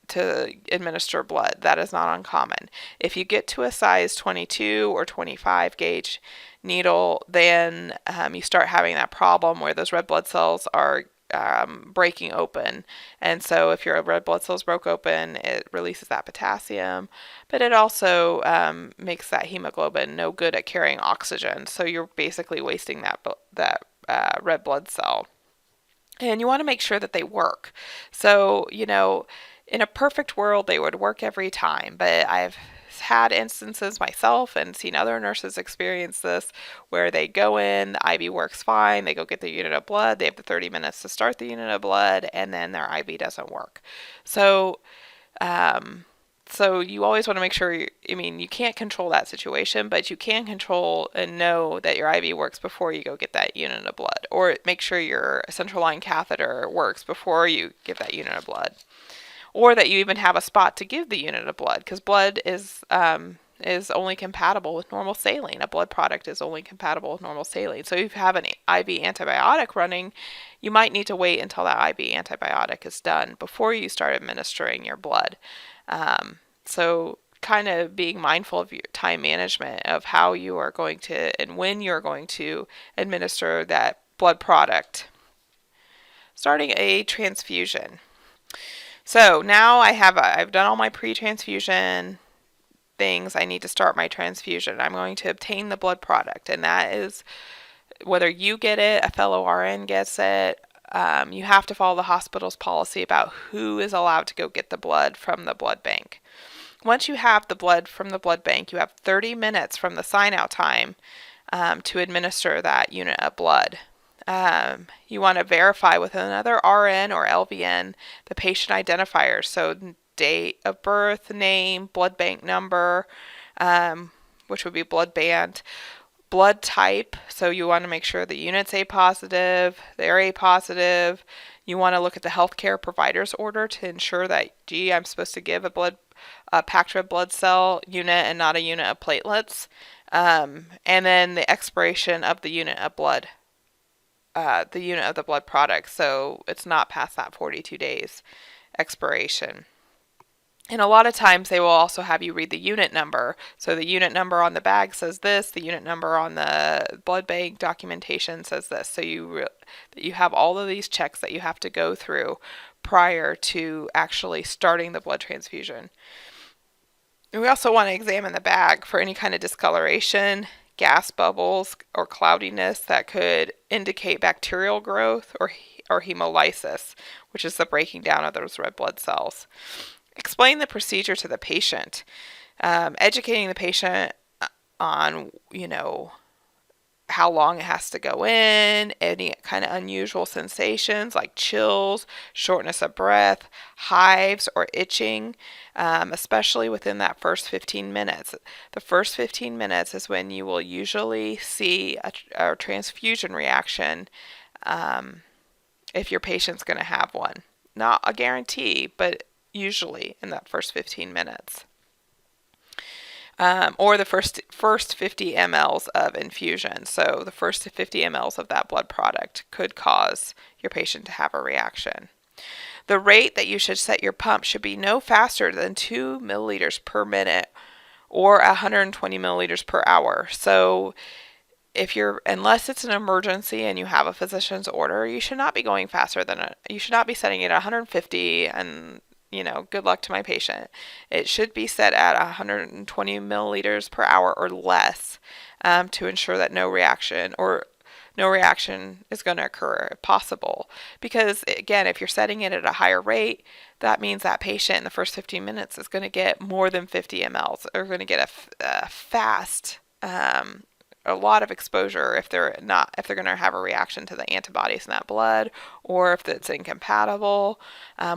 to administer blood. That is not uncommon. If you get to a size 22 or 25 gauge needle, then you start having that problem where those red blood cells are breaking open. And so if your red blood cells broke open, it releases that potassium, but it also makes that hemoglobin no good at carrying oxygen. So you're basically wasting that red blood cell. And you want to make sure that they work. So, in a perfect world, they would work every time, but I've had instances myself and seen other nurses experience this where they go in, the IV works fine, they go get the unit of blood, they have the 30 minutes to start the unit of blood, and then their IV doesn't work. So, you always want to make sure, you can't control that situation, but you can control and know that your IV works before you go get that unit of blood, or make sure your central line catheter works before you give that unit of blood. Or that you even have a spot to give the unit of blood, because blood is only compatible with normal saline. A blood product is only compatible with normal saline. So if you have an IV antibiotic running, you might need to wait until that IV antibiotic is done before you start administering your blood. So kind of being mindful of your time management of how you are going to and when you're going to administer that blood product. Starting a transfusion. So now I've done all my pre-transfusion things. I need to start my transfusion. I'm going to obtain the blood product, and that is whether you get it, a fellow RN gets it. You have to follow the hospital's policy about who is allowed to go get the blood from the blood bank. Once you have the blood from the blood bank, you have 30 minutes from the sign-out time to administer that unit of blood. You want to verify with another RN or LVN the patient identifiers, so date of birth, name, blood bank number, which would be blood band, blood type, so you want to make sure the unit's A positive, they're A positive. You want to look at the healthcare provider's order to ensure that, I'm supposed to give a packed red blood cell unit and not a unit of platelets, and then the expiration of the unit of blood. The unit of the blood product, so it's not past that 42 days expiration. And a lot of times they will also have you read the unit number. So the unit number on the bag says this, the unit number on the blood bank documentation says this. So you have all of these checks that you have to go through prior to actually starting the blood transfusion. And we also want to examine the bag for any kind of discoloration, gas bubbles, or cloudiness that could indicate bacterial growth or hemolysis, which is the breaking down of those red blood cells. Explain the procedure to the patient, educating the patient on, how long it has to go in, any kind of unusual sensations like chills, shortness of breath, hives, or itching, especially within that first 15 minutes. The first 15 minutes is when you will usually see a transfusion reaction if your patient's going to have one. Not a guarantee, but usually in that first 15 minutes. Or the first 50 mLs of infusion. So the first 50 mLs of that blood product could cause your patient to have a reaction. The rate that you should set your pump should be no faster than 2 milliliters per minute or 120 milliliters per hour. So unless it's an emergency and you have a physician's order, you should not be going faster you should not be setting it at 150 and good luck to my patient. It should be set at 120 milliliters per hour or less to ensure that no reaction is going to occur if possible. Because again, if you're setting it at a higher rate, that means that patient in the first 15 minutes is going to get more than 50 mLs. They're going to get a fast a lot of exposure if they're going to have a reaction to the antibodies in that blood, or if it's incompatible,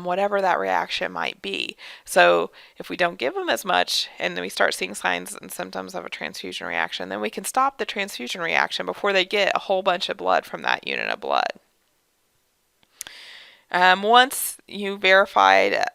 whatever that reaction might be. So if we don't give them as much and then we start seeing signs and symptoms of a transfusion reaction, then we can stop the transfusion reaction before they get a whole bunch of blood from that unit of blood. Once you verified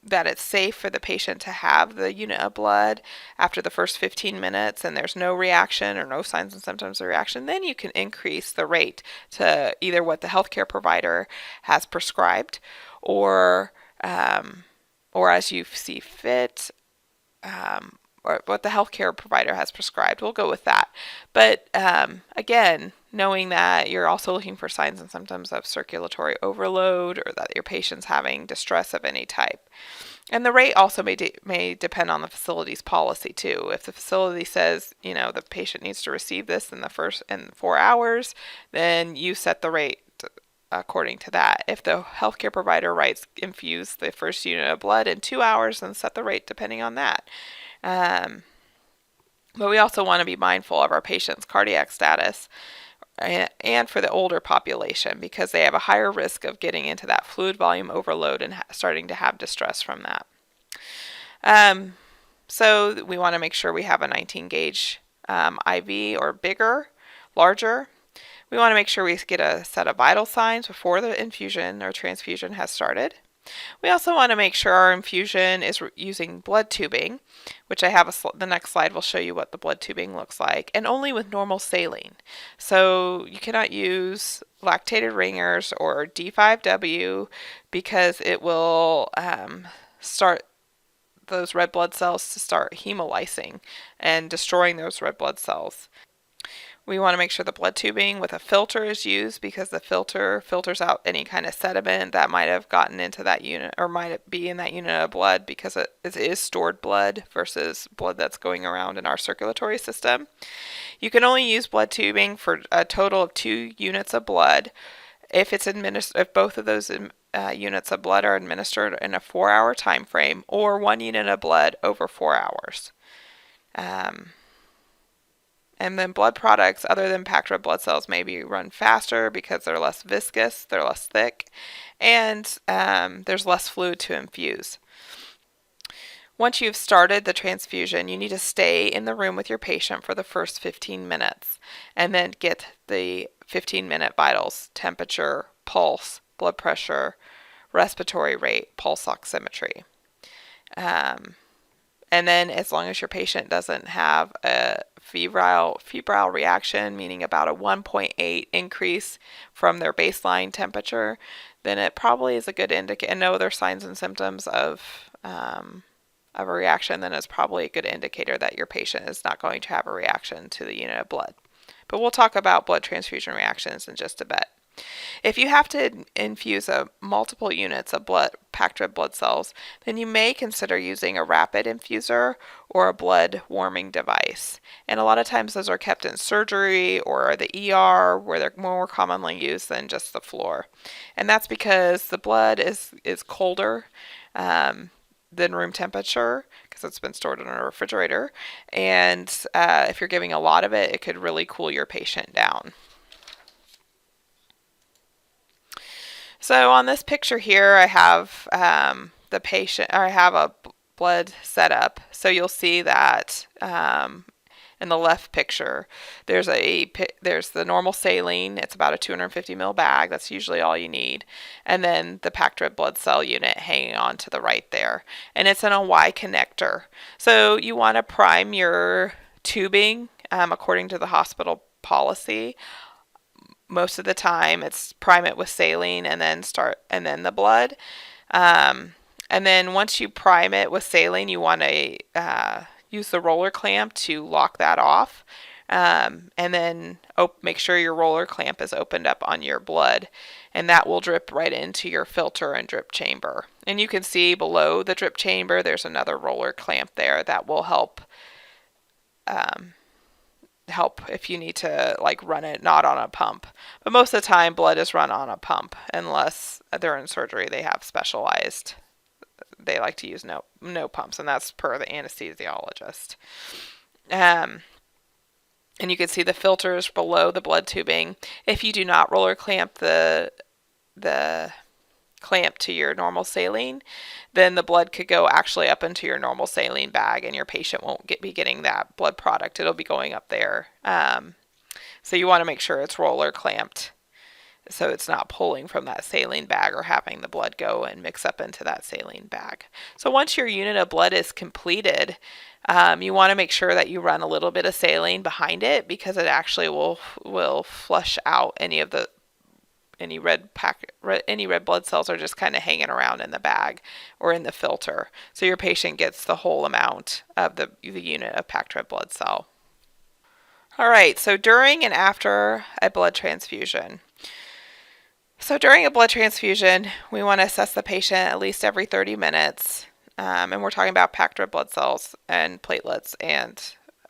that it's safe for the patient to have the unit of blood after the first 15 minutes and there's no reaction or no signs and symptoms of reaction, then you can increase the rate to either what the healthcare provider has prescribed or as you see fit, or what the healthcare provider has prescribed. We'll go with that. But again, knowing that you're also looking for signs and symptoms of circulatory overload or that your patient's having distress of any type. And the rate also may depend on the facility's policy too. If the facility says, the patient needs to receive this in 4 hours, then you set the rate according to that. If the healthcare provider writes infuse the first unit of blood in 2 hours, then set the rate depending on that. But we also want to be mindful of our patient's cardiac status and for the older population, because they have a higher risk of getting into that fluid volume overload and starting to have distress from that. So we want to make sure we have a 19 gauge IV or bigger, larger. We want to make sure we get a set of vital signs before the infusion or transfusion has started. We also want to make sure our infusion is using blood tubing, which I have the next slide will show you what the blood tubing looks like, and only with normal saline. So you cannot use lactated ringers or D5W because it will start those red blood cells to start hemolysing and destroying those red blood cells. We want to make sure the blood tubing with a filter is used because the filter filters out any kind of sediment that might have gotten into that unit or might be in that unit of blood, because it is stored blood versus blood that's going around in our circulatory system. You can only use blood tubing for a total of 2 units of blood if both of those units of blood are administered in a 4-hour time frame, or 1 unit of blood over 4 hours. And then blood products other than packed red blood cells may be run faster because they're less viscous, they're less thick, and there's less fluid to infuse. Once you've started the transfusion, you need to stay in the room with your patient for the first 15 minutes and then get the 15-minute vitals: temperature, pulse, blood pressure, respiratory rate, pulse oximetry. And then as long as your patient doesn't have a febrile reaction, meaning about a 1.8 increase from their baseline temperature, then it probably is a good indicator. And no other signs and symptoms of a reaction, then it's probably a good indicator that your patient is not going to have a reaction to the unit of blood. But we'll talk about blood transfusion reactions in just a bit. If you have to infuse multiple units of packed red blood cells, then you may consider using a rapid infuser or a blood warming device. And a lot of times those are kept in surgery or the ER, where they're more commonly used than just the floor. And that's because the blood is colder than room temperature because it's been stored in a refrigerator. And if you're giving a lot of it, it could really cool your patient down. So on this picture here, I have the patient, or I have a blood setup. So you'll see that in the left picture, there's the normal saline. It's about a 250 ml bag. That's usually all you need. And then the packed red blood cell unit hanging on to the right there. And it's in a Y connector. So you want to prime your tubing according to the hospital policy. Most of the time it's prime it with saline and then the blood. And then once you prime it with saline, you want to use the roller clamp to lock that off. And then make sure your roller clamp is opened up on your blood, and that will drip right into your filter and drip chamber. And you can see below the drip chamber, there's another roller clamp there that will help if you need to run it not on a pump. But most of the time blood is run on a pump unless they're in surgery. They like to use no pumps, and that's per the anesthesiologist. Um, and you can see the filters below the blood tubing. If you do not roller clamp the clamp to your normal saline, then the blood could go actually up into your normal saline bag, and your patient won't be getting that blood product. It'll be going up there. So you want to make sure it's roller clamped, so it's not pulling from that saline bag or having the blood go and mix up into that saline bag. So once your unit of blood is completed, you want to make sure that you run a little bit of saline behind it, because it actually will flush out any red blood cells are just kind of hanging around in the bag or in the filter. So your patient gets the whole amount of the unit of packed red blood cell. All right, so during and after a blood transfusion. So during a blood transfusion, we want to assess the patient at least every 30 minutes. And we're talking about packed red blood cells and platelets and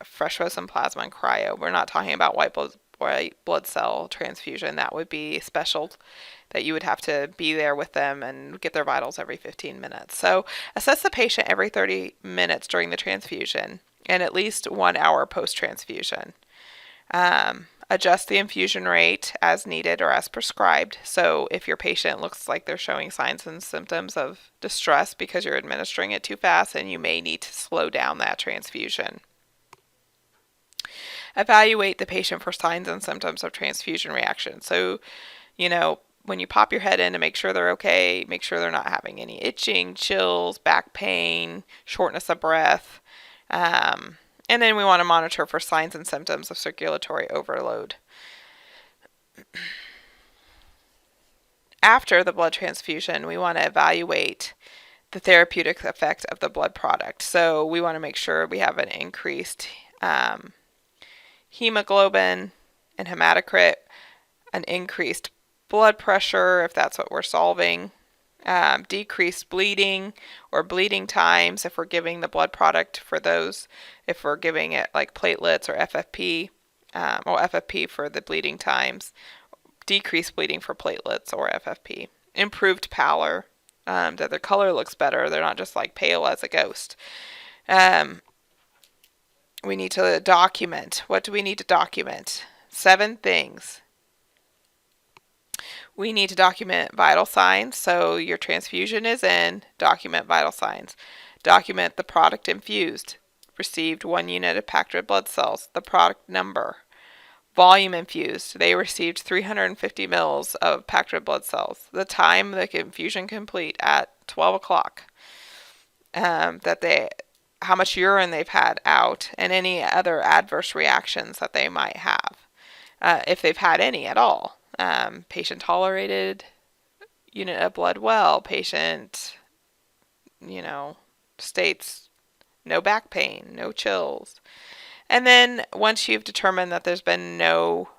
fresh frozen plasma and cryo. We're not talking about white blood cell transfusion. That would be special, that you would have to be there with them and get their vitals every 15 minutes. So assess the patient every 30 minutes during the transfusion and at least 1 hour post-transfusion. Adjust the infusion rate as needed or as prescribed. So if your patient looks like they're showing signs and symptoms of distress because you're administering it too fast, then you may need to slow down that transfusion. Evaluate the patient for signs and symptoms of transfusion reaction. So, when you pop your head in, to make sure they're okay, make sure they're not having any itching, chills, back pain, shortness of breath. And then we want to monitor for signs and symptoms of circulatory overload. After the blood transfusion, we want to evaluate the therapeutic effect of the blood product. So we want to make sure we have an increased hemoglobin and hematocrit, an increased blood pressure, if that's what we're solving, decreased bleeding or bleeding times if we're giving the blood product for those, if we're giving it like platelets or FFP, or FFP for the bleeding times, decreased bleeding for platelets or FFP, improved pallor, that their color looks better, they're not just like pale as a ghost. We need to document. What do we need to document? 7 things. We need to document vital signs. So your transfusion is in, document vital signs. Document the product infused. Received 1 unit of packed red blood cells. The product number. Volume infused. They received 350 mils of packed red blood cells. The time the infusion complete at 12 o'clock. How much urine they've had out, and any other adverse reactions that they might have, if they've had any at all. Patient tolerated unit of blood well. Patient, states no back pain, no chills. And then once you've determined that there's been no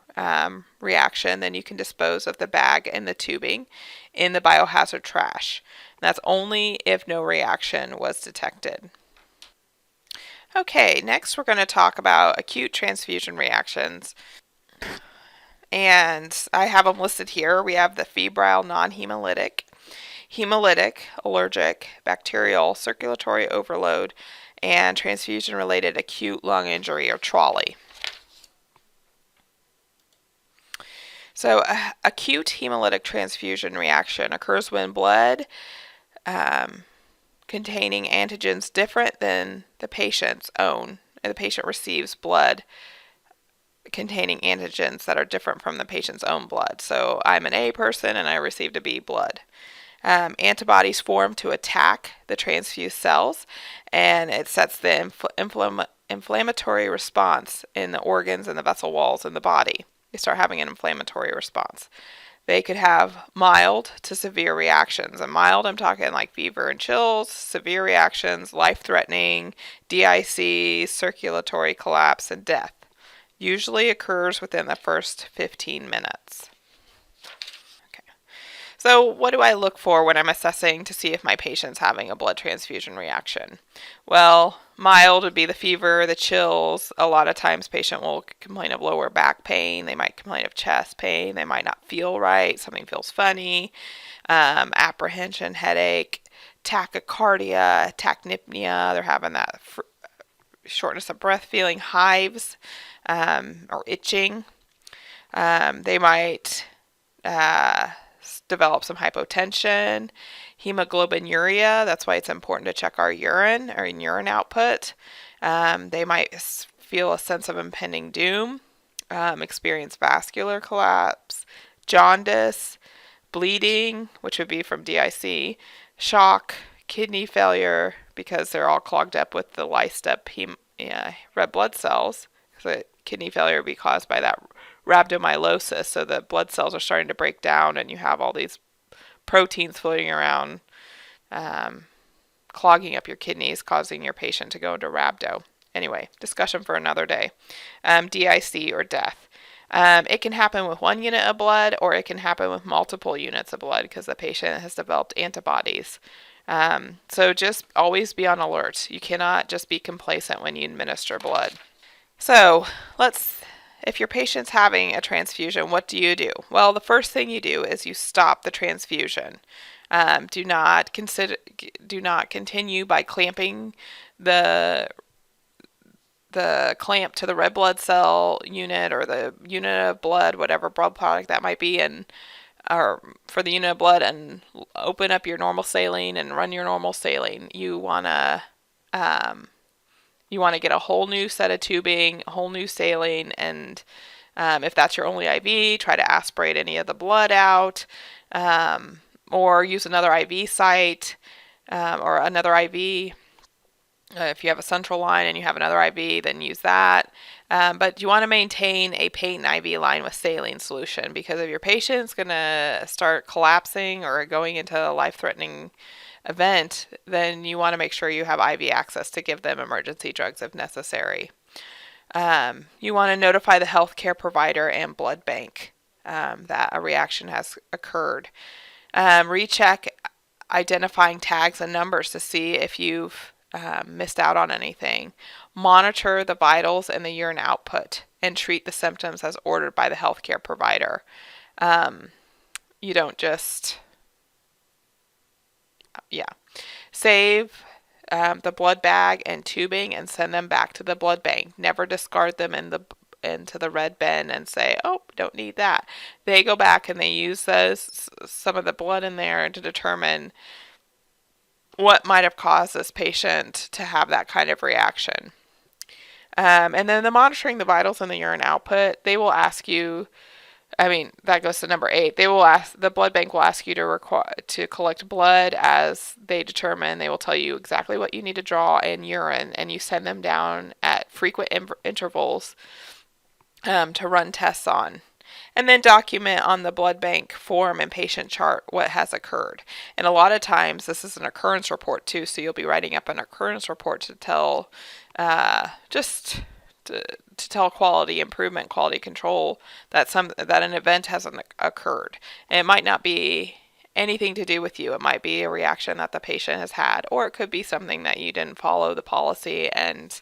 reaction, then you can dispose of the bag and the tubing in the biohazard trash. And that's only if no reaction was detected. Okay, next we're going to talk about acute transfusion reactions. And I have them listed here. We have the febrile non-hemolytic, hemolytic, allergic, bacterial, circulatory overload, and transfusion-related acute lung injury or TRALI. So acute hemolytic transfusion reaction occurs when blood containing antigens different than the patient's own, and the patient receives blood containing antigens that are different from the patient's own blood. So I'm an A person and I received a B blood. Antibodies form to attack the transfused cells, and it sets the inflammatory response in the organs and the vessel walls in the body. They start having an inflammatory response. They could have mild to severe reactions. And mild, I'm talking like fever and chills. Severe reactions, life-threatening, DIC, circulatory collapse, and death. Usually occurs within the first 15 minutes. Okay. So what do I look for when I'm assessing to see if my patient's having a blood transfusion reaction? Well, mild would be the fever, the chills. A lot of times patient will complain of lower back pain. They might complain of chest pain. They might not feel right. Something feels funny. Apprehension, headache, tachycardia, tachypnea. They're having that shortness of breath feeling, hives, or itching. They might develop some hypotension, hemoglobinuria. That's why it's important to check our urine or urine output. They might feel a sense of impending doom, experience vascular collapse, jaundice, bleeding, which would be from DIC, shock, kidney failure, because they're all clogged up with the lysed up red blood cells. So kidney failure would be caused by that rhabdomyolysis. So the blood cells are starting to break down, and you have all these proteins floating around, clogging up your kidneys, causing your patient to go into rhabdo. Anyway, discussion for another day. DIC, or death. It can happen with one unit of blood, or it can happen with multiple units of blood because the patient has developed antibodies. So just always be on alert. You cannot just be complacent when you administer blood. So if your patient's having a transfusion, what do you do? Well, the first thing you do is you stop the transfusion. Do not continue by clamping the clamp to the red blood cell unit or the unit of blood, whatever blood product that might be, or for the unit of blood, and open up your normal saline and run your normal saline. You wanna get a whole new set of tubing, a whole new saline, and if that's your only IV, try to aspirate any of the blood out, or use another IV site, or another IV. If you have a central line and you have another IV, then use that. But you want to maintain a patent IV line with saline solution, because if your patient's going to start collapsing or going into a life-threatening event, then you want to make sure you have IV access to give them emergency drugs if necessary. You want to notify the healthcare provider and blood bank that a reaction has occurred. Recheck identifying tags and numbers to see if you've missed out on anything. Monitor the vitals and the urine output, and treat the symptoms as ordered by the healthcare provider. You don't just, save the blood bag and tubing and send them back to the blood bank. Never discard them into the red bin and say, oh, don't need that. They go back and they use some of the blood in there to determine what might have caused this patient to have that kind of reaction. And then monitoring the vitals and the urine output, they will ask you, that goes to number 8. The blood bank will ask you to collect blood as they determine. They will tell you exactly what you need to draw in urine, and you send them down at frequent intervals to run tests on. And then document on the blood bank form and patient chart what has occurred. And a lot of times this is an occurrence report too, so you'll be writing up an occurrence report to tell to tell quality improvement, quality control, that an event hasn't occurred. And it might not be anything to do with you. It might be a reaction that the patient has had, or it could be something that you didn't follow the policy and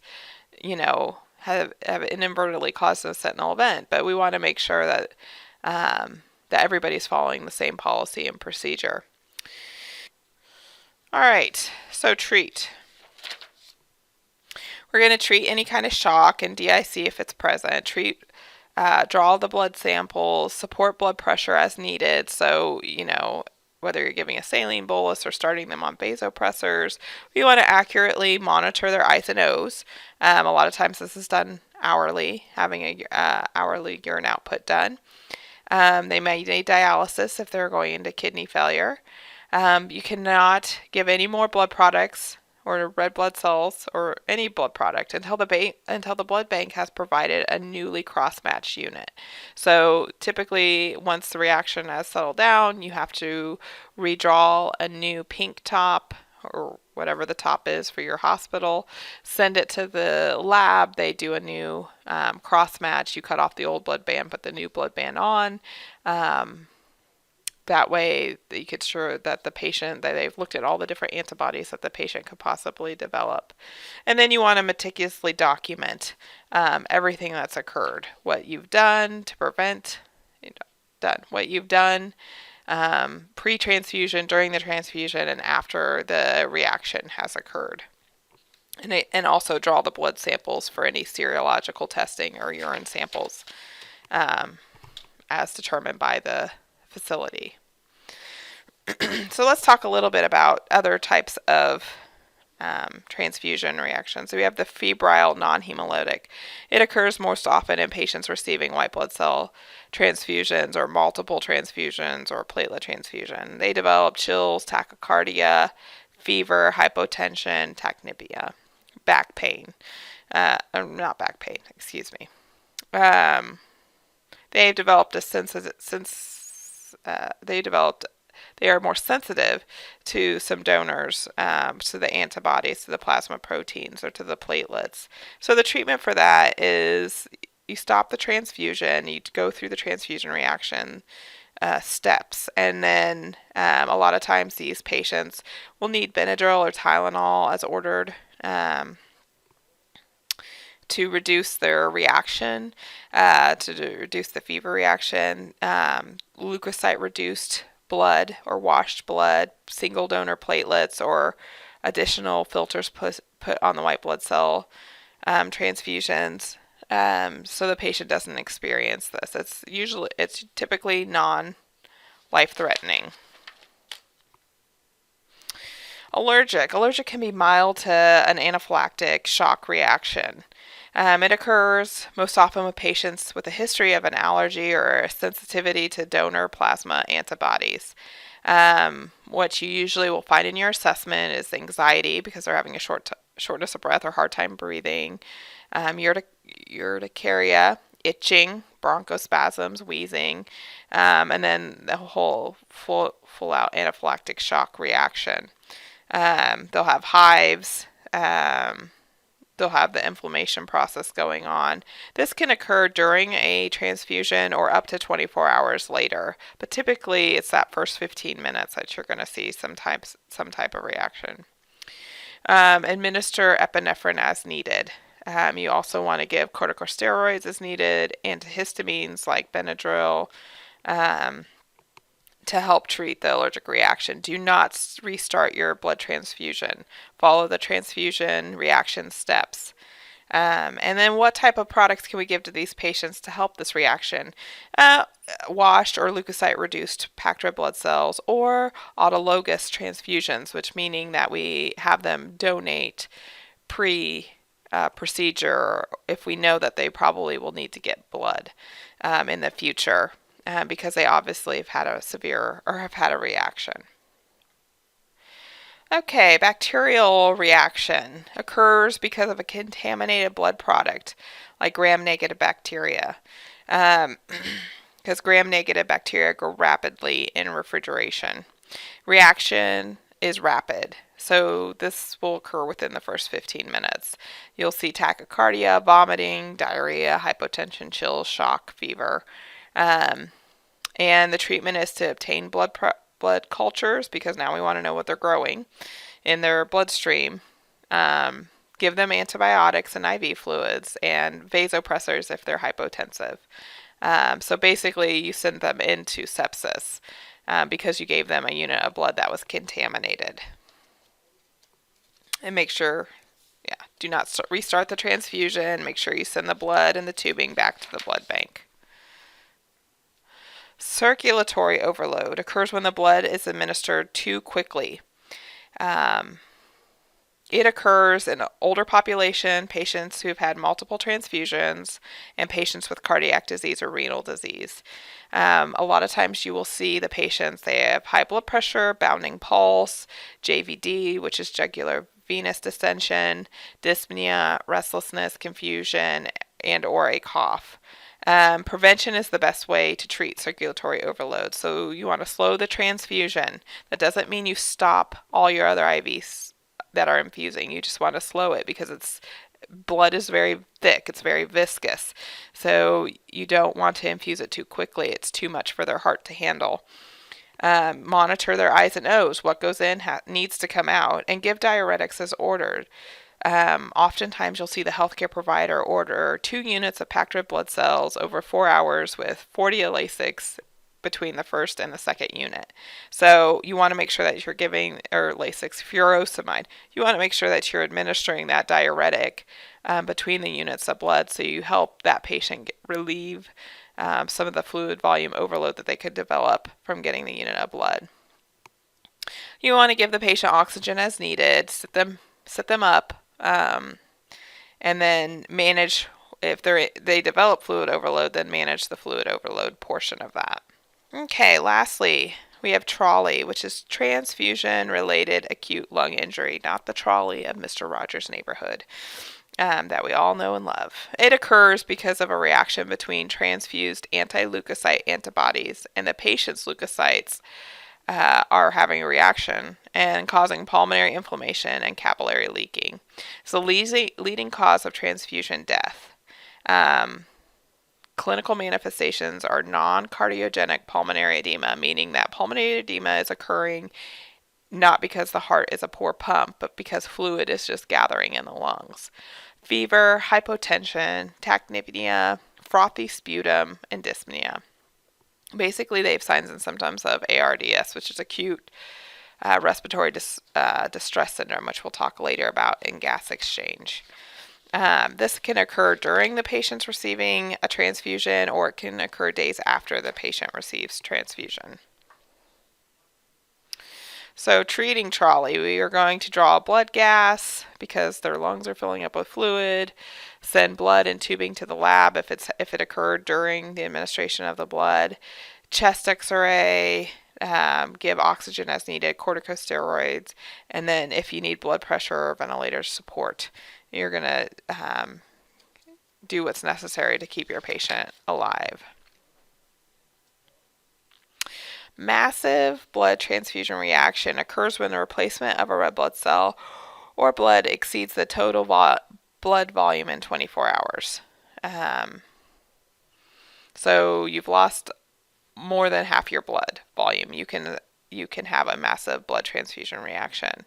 have inadvertently caused a sentinel event. But we want to make sure that that everybody's following the same policy and procedure. All right, so treat. We're going to treat any kind of shock and DIC if it's present. Draw the blood samples, support blood pressure as needed. So, whether you're giving a saline bolus or starting them on vasopressors, we want to accurately monitor their I's and O's. A lot of times this is done hourly, having a hourly urine output done. They may need dialysis if they're going into kidney failure. You cannot give any more blood products or red blood cells or any blood product until the blood bank has provided a newly cross-matched unit. So typically, once the reaction has settled down, you have to redraw a new pink top or whatever the top is for your hospital, send it to the lab. They do a new cross-match. You cut off the old blood band, put the new blood band on. That way you could ensure that that they've looked at all the different antibodies that the patient could possibly develop. And then you want to meticulously document everything that's occurred, what you've done to prevent, what you've done pre-transfusion, during the transfusion, and after the reaction has occurred. and also draw the blood samples for any serological testing or urine samples as determined by the facility. So let's talk a little bit about other types of transfusion reactions. So we have the febrile non-hemolytic. It occurs most often in patients receiving white blood cell transfusions or multiple transfusions or platelet transfusion. They develop chills, tachycardia, fever, hypotension, tachypnea, back pain. Not back pain, excuse me. They've developed they are more sensitive to some donors, to the antibodies, to the plasma proteins, or to the platelets. So the treatment for that is you stop the transfusion, you go through the transfusion reaction steps, and then a lot of times these patients will need Benadryl or Tylenol as ordered to reduce their reaction, to reduce the fever reaction, leukocyte reduced blood or washed blood, single donor platelets, or additional filters put on the white blood cell transfusions, so the patient doesn't experience this. It's typically non-life-threatening. Allergic can be mild to an anaphylactic shock reaction. It occurs most often with patients with a history of an allergy or a sensitivity to donor plasma antibodies. What you usually will find in your assessment is anxiety because they're having a shortness of breath or hard time breathing, urticaria, itching, bronchospasms, wheezing, and then the whole full-out anaphylactic shock reaction. They'll have hives. They'll have the inflammation process going on. This can occur during a transfusion or up to 24 hours later, but typically it's that first 15 minutes that you're going to see some type of reaction. Administer epinephrine as needed. You also want to give corticosteroids as needed, antihistamines like Benadryl, to help treat the allergic reaction. Do not restart your blood transfusion. Follow the transfusion reaction steps. And then what type of products can we give to these patients to help this reaction? Washed or leukocyte-reduced packed red blood cells or autologous transfusions, which meaning that we have them donate pre-procedure if we know that they probably will need to get blood in the future. Because they obviously have had a severe or have had a reaction. Okay, bacterial reaction occurs because of a contaminated blood product, like gram-negative bacteria. Because gram-negative bacteria grow rapidly in refrigeration. Reaction is rapid, so this will occur within the first 15 minutes. You'll see tachycardia, vomiting, diarrhea, hypotension, chills, shock, fever. And the treatment is to obtain blood cultures because now we want to know what they're growing in their bloodstream. Give them antibiotics and IV fluids and vasopressors if they're hypotensive. So basically you send them into sepsis because you gave them a unit of blood that was contaminated. And make sure, do not restart the transfusion. Make sure you send the blood and the tubing back to the blood bank. Circulatory overload occurs when the blood is administered too quickly. It occurs in an older population, patients who have had multiple transfusions, and patients with cardiac disease or renal disease. A lot of times you will see the patients, they have high blood pressure, bounding pulse, JVD, which is jugular venous distension, dyspnea, restlessness, confusion, and or a cough. Prevention is the best way to treat circulatory overload. So you want to slow the transfusion. That doesn't mean you stop all your other IVs that are infusing. You just want to slow it because blood is very thick. It's very viscous. So you don't want to infuse it too quickly. It's too much for their heart to handle. Monitor their eyes and nose. What goes in needs to come out, and give diuretics as ordered. Oftentimes you'll see the healthcare provider order 2 units of packed red blood cells over 4 hours with 40 Lasix, between the first and the second unit. So you want to make sure that you're giving, or Lasix furosemide, you want to make sure that you're administering that diuretic between the units of blood, so you help that patient relieve some of the fluid volume overload that they could develop from getting the unit of blood. You want to give the patient oxygen as needed, sit them up, and then manage, if they develop fluid overload, then manage the fluid overload portion of that. Okay, lastly, we have TRALI, which is transfusion-related acute lung injury, not the trolley of Mr. Rogers' Neighborhood that we all know and love. It occurs because of a reaction between transfused anti-leukocyte antibodies and the patient's leukocytes are having a reaction and causing pulmonary inflammation and capillary leaking. It's the leading cause of transfusion death. Clinical manifestations are non-cardiogenic pulmonary edema, meaning that pulmonary edema is occurring not because the heart is a poor pump, but because fluid is just gathering in the lungs. Fever, hypotension, tachypnea, frothy sputum, and dyspnea. Basically, they have signs and symptoms of ARDS, which is acute respiratory distress syndrome, which we'll talk later about in gas exchange. This can occur during the patient's receiving a transfusion, or it can occur days after the patient receives transfusion. So treating TRALI, we are going to draw blood gas because their lungs are filling up with fluid, send blood and tubing to the lab if it occurred during the administration of the blood, chest x-ray, give oxygen as needed, corticosteroids, and then if you need blood pressure or ventilator support, you're going to do what's necessary to keep your patient alive. Massive blood transfusion reaction occurs when the replacement of a red blood cell or blood exceeds the total blood volume in 24 hours. So you've lost more than half your blood volume. You can have a massive blood transfusion reaction.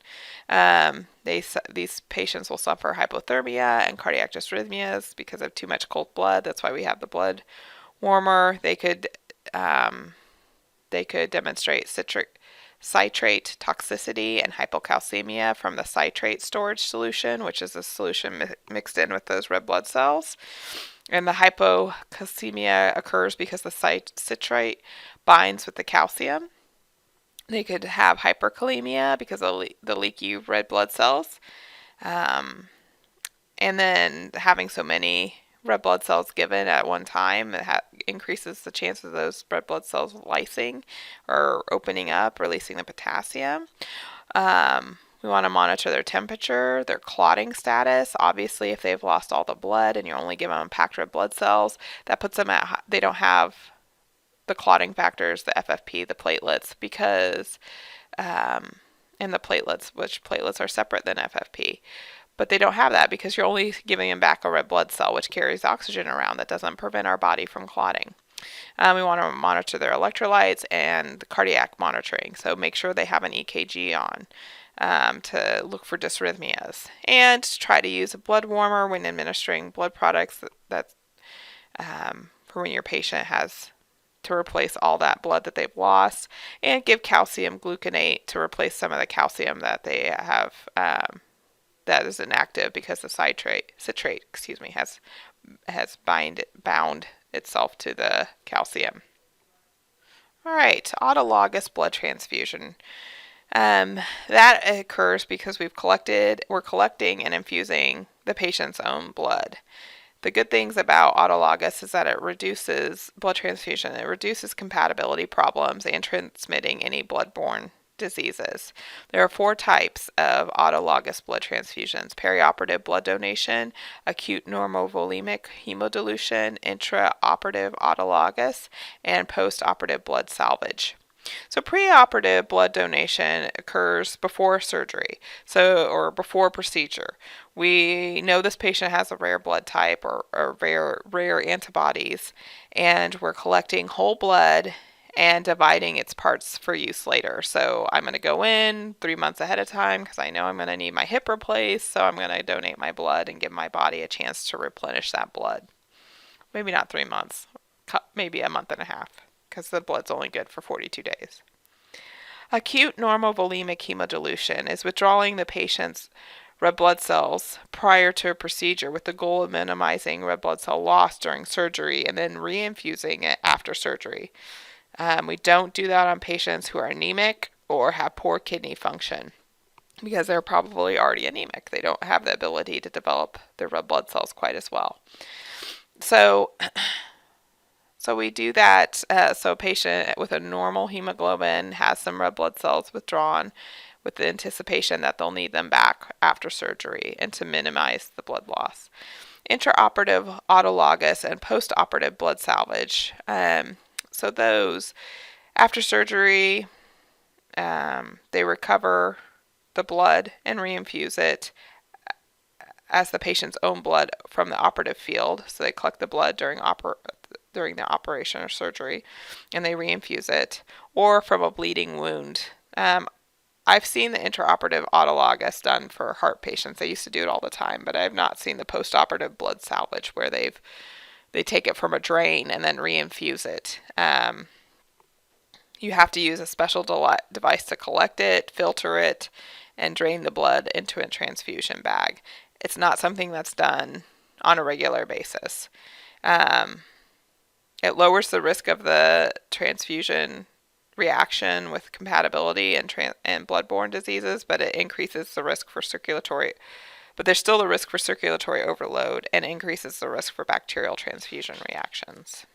These patients will suffer hypothermia and cardiac dysrhythmias because of too much cold blood. That's why we have the blood warmer. They could demonstrate citrate toxicity and hypocalcemia from the citrate storage solution, which is a solution mixed in with those red blood cells. And the hypocalcemia occurs because the citrate binds with the calcium. They could have hyperkalemia because of the leaky red blood cells. And then having so many red blood cells given at one time, it increases the chance of those red blood cells lysing or opening up, releasing the potassium. We want to monitor their temperature, their clotting status. Obviously, if they've lost all the blood and you're only giving them packed red blood cells, that puts them at, they don't have the clotting factors, the FFP, the platelets, because, and the platelets, which platelets are separate than FFP. But they don't have that because you're only giving them back a red blood cell, which carries oxygen around. That doesn't prevent our body from clotting. We want to monitor their electrolytes and the cardiac monitoring. So make sure they have an EKG on to look for dysrhythmias. And try to use a blood warmer when administering blood products that's for when your patient has to replace all that blood that they've lost. And give calcium gluconate to replace some of the calcium that they have that is inactive because the citrate has bound itself to the calcium. All right, autologous blood transfusion. That occurs because we're collecting and infusing the patient's own blood. The good things about autologous is that it reduces blood transfusion. It reduces compatibility problems and transmitting any bloodborne diseases. There are 4 types of autologous blood transfusions: perioperative blood donation, acute normovolemic hemodilution, intraoperative autologous, and postoperative blood salvage. So preoperative blood donation occurs before surgery, or before procedure. We know this patient has a rare blood type or rare antibodies, and we're collecting whole blood and dividing its parts for use later. So I'm going to go in 3 months ahead of time because I know I'm going to need my hip replaced, so I'm going to donate my blood and give my body a chance to replenish that blood. Maybe not 3 months, maybe a month and a half. because the blood's only good for 42 days. Acute normal volemic hemodilution is withdrawing the patient's red blood cells prior to a procedure with the goal of minimizing red blood cell loss during surgery and then reinfusing it after surgery. We don't do that on patients who are anemic or have poor kidney function because they're probably already anemic. They don't have the ability to develop their red blood cells quite as well. So we do that. So a patient with a normal hemoglobin has some red blood cells withdrawn with the anticipation that they'll need them back after surgery and to minimize the blood loss. Intraoperative autologous and postoperative blood salvage. So those, after surgery, they recover the blood and reinfuse it as the patient's own blood from the operative field. So they collect the blood during the operation or surgery, and they reinfuse it, or from a bleeding wound. I've seen the intraoperative autologous done for heart patients. I used to do it all the time, but I have not seen the postoperative blood salvage where they take it from a drain and then reinfuse it. You have to use a special device to collect it, filter it, and drain the blood into a transfusion bag. It's not something that's done on a regular basis. It lowers the risk of the transfusion reaction with compatibility and bloodborne diseases, but it increases the risk for but there's still the risk for circulatory overload and increases the risk for bacterial transfusion reactions.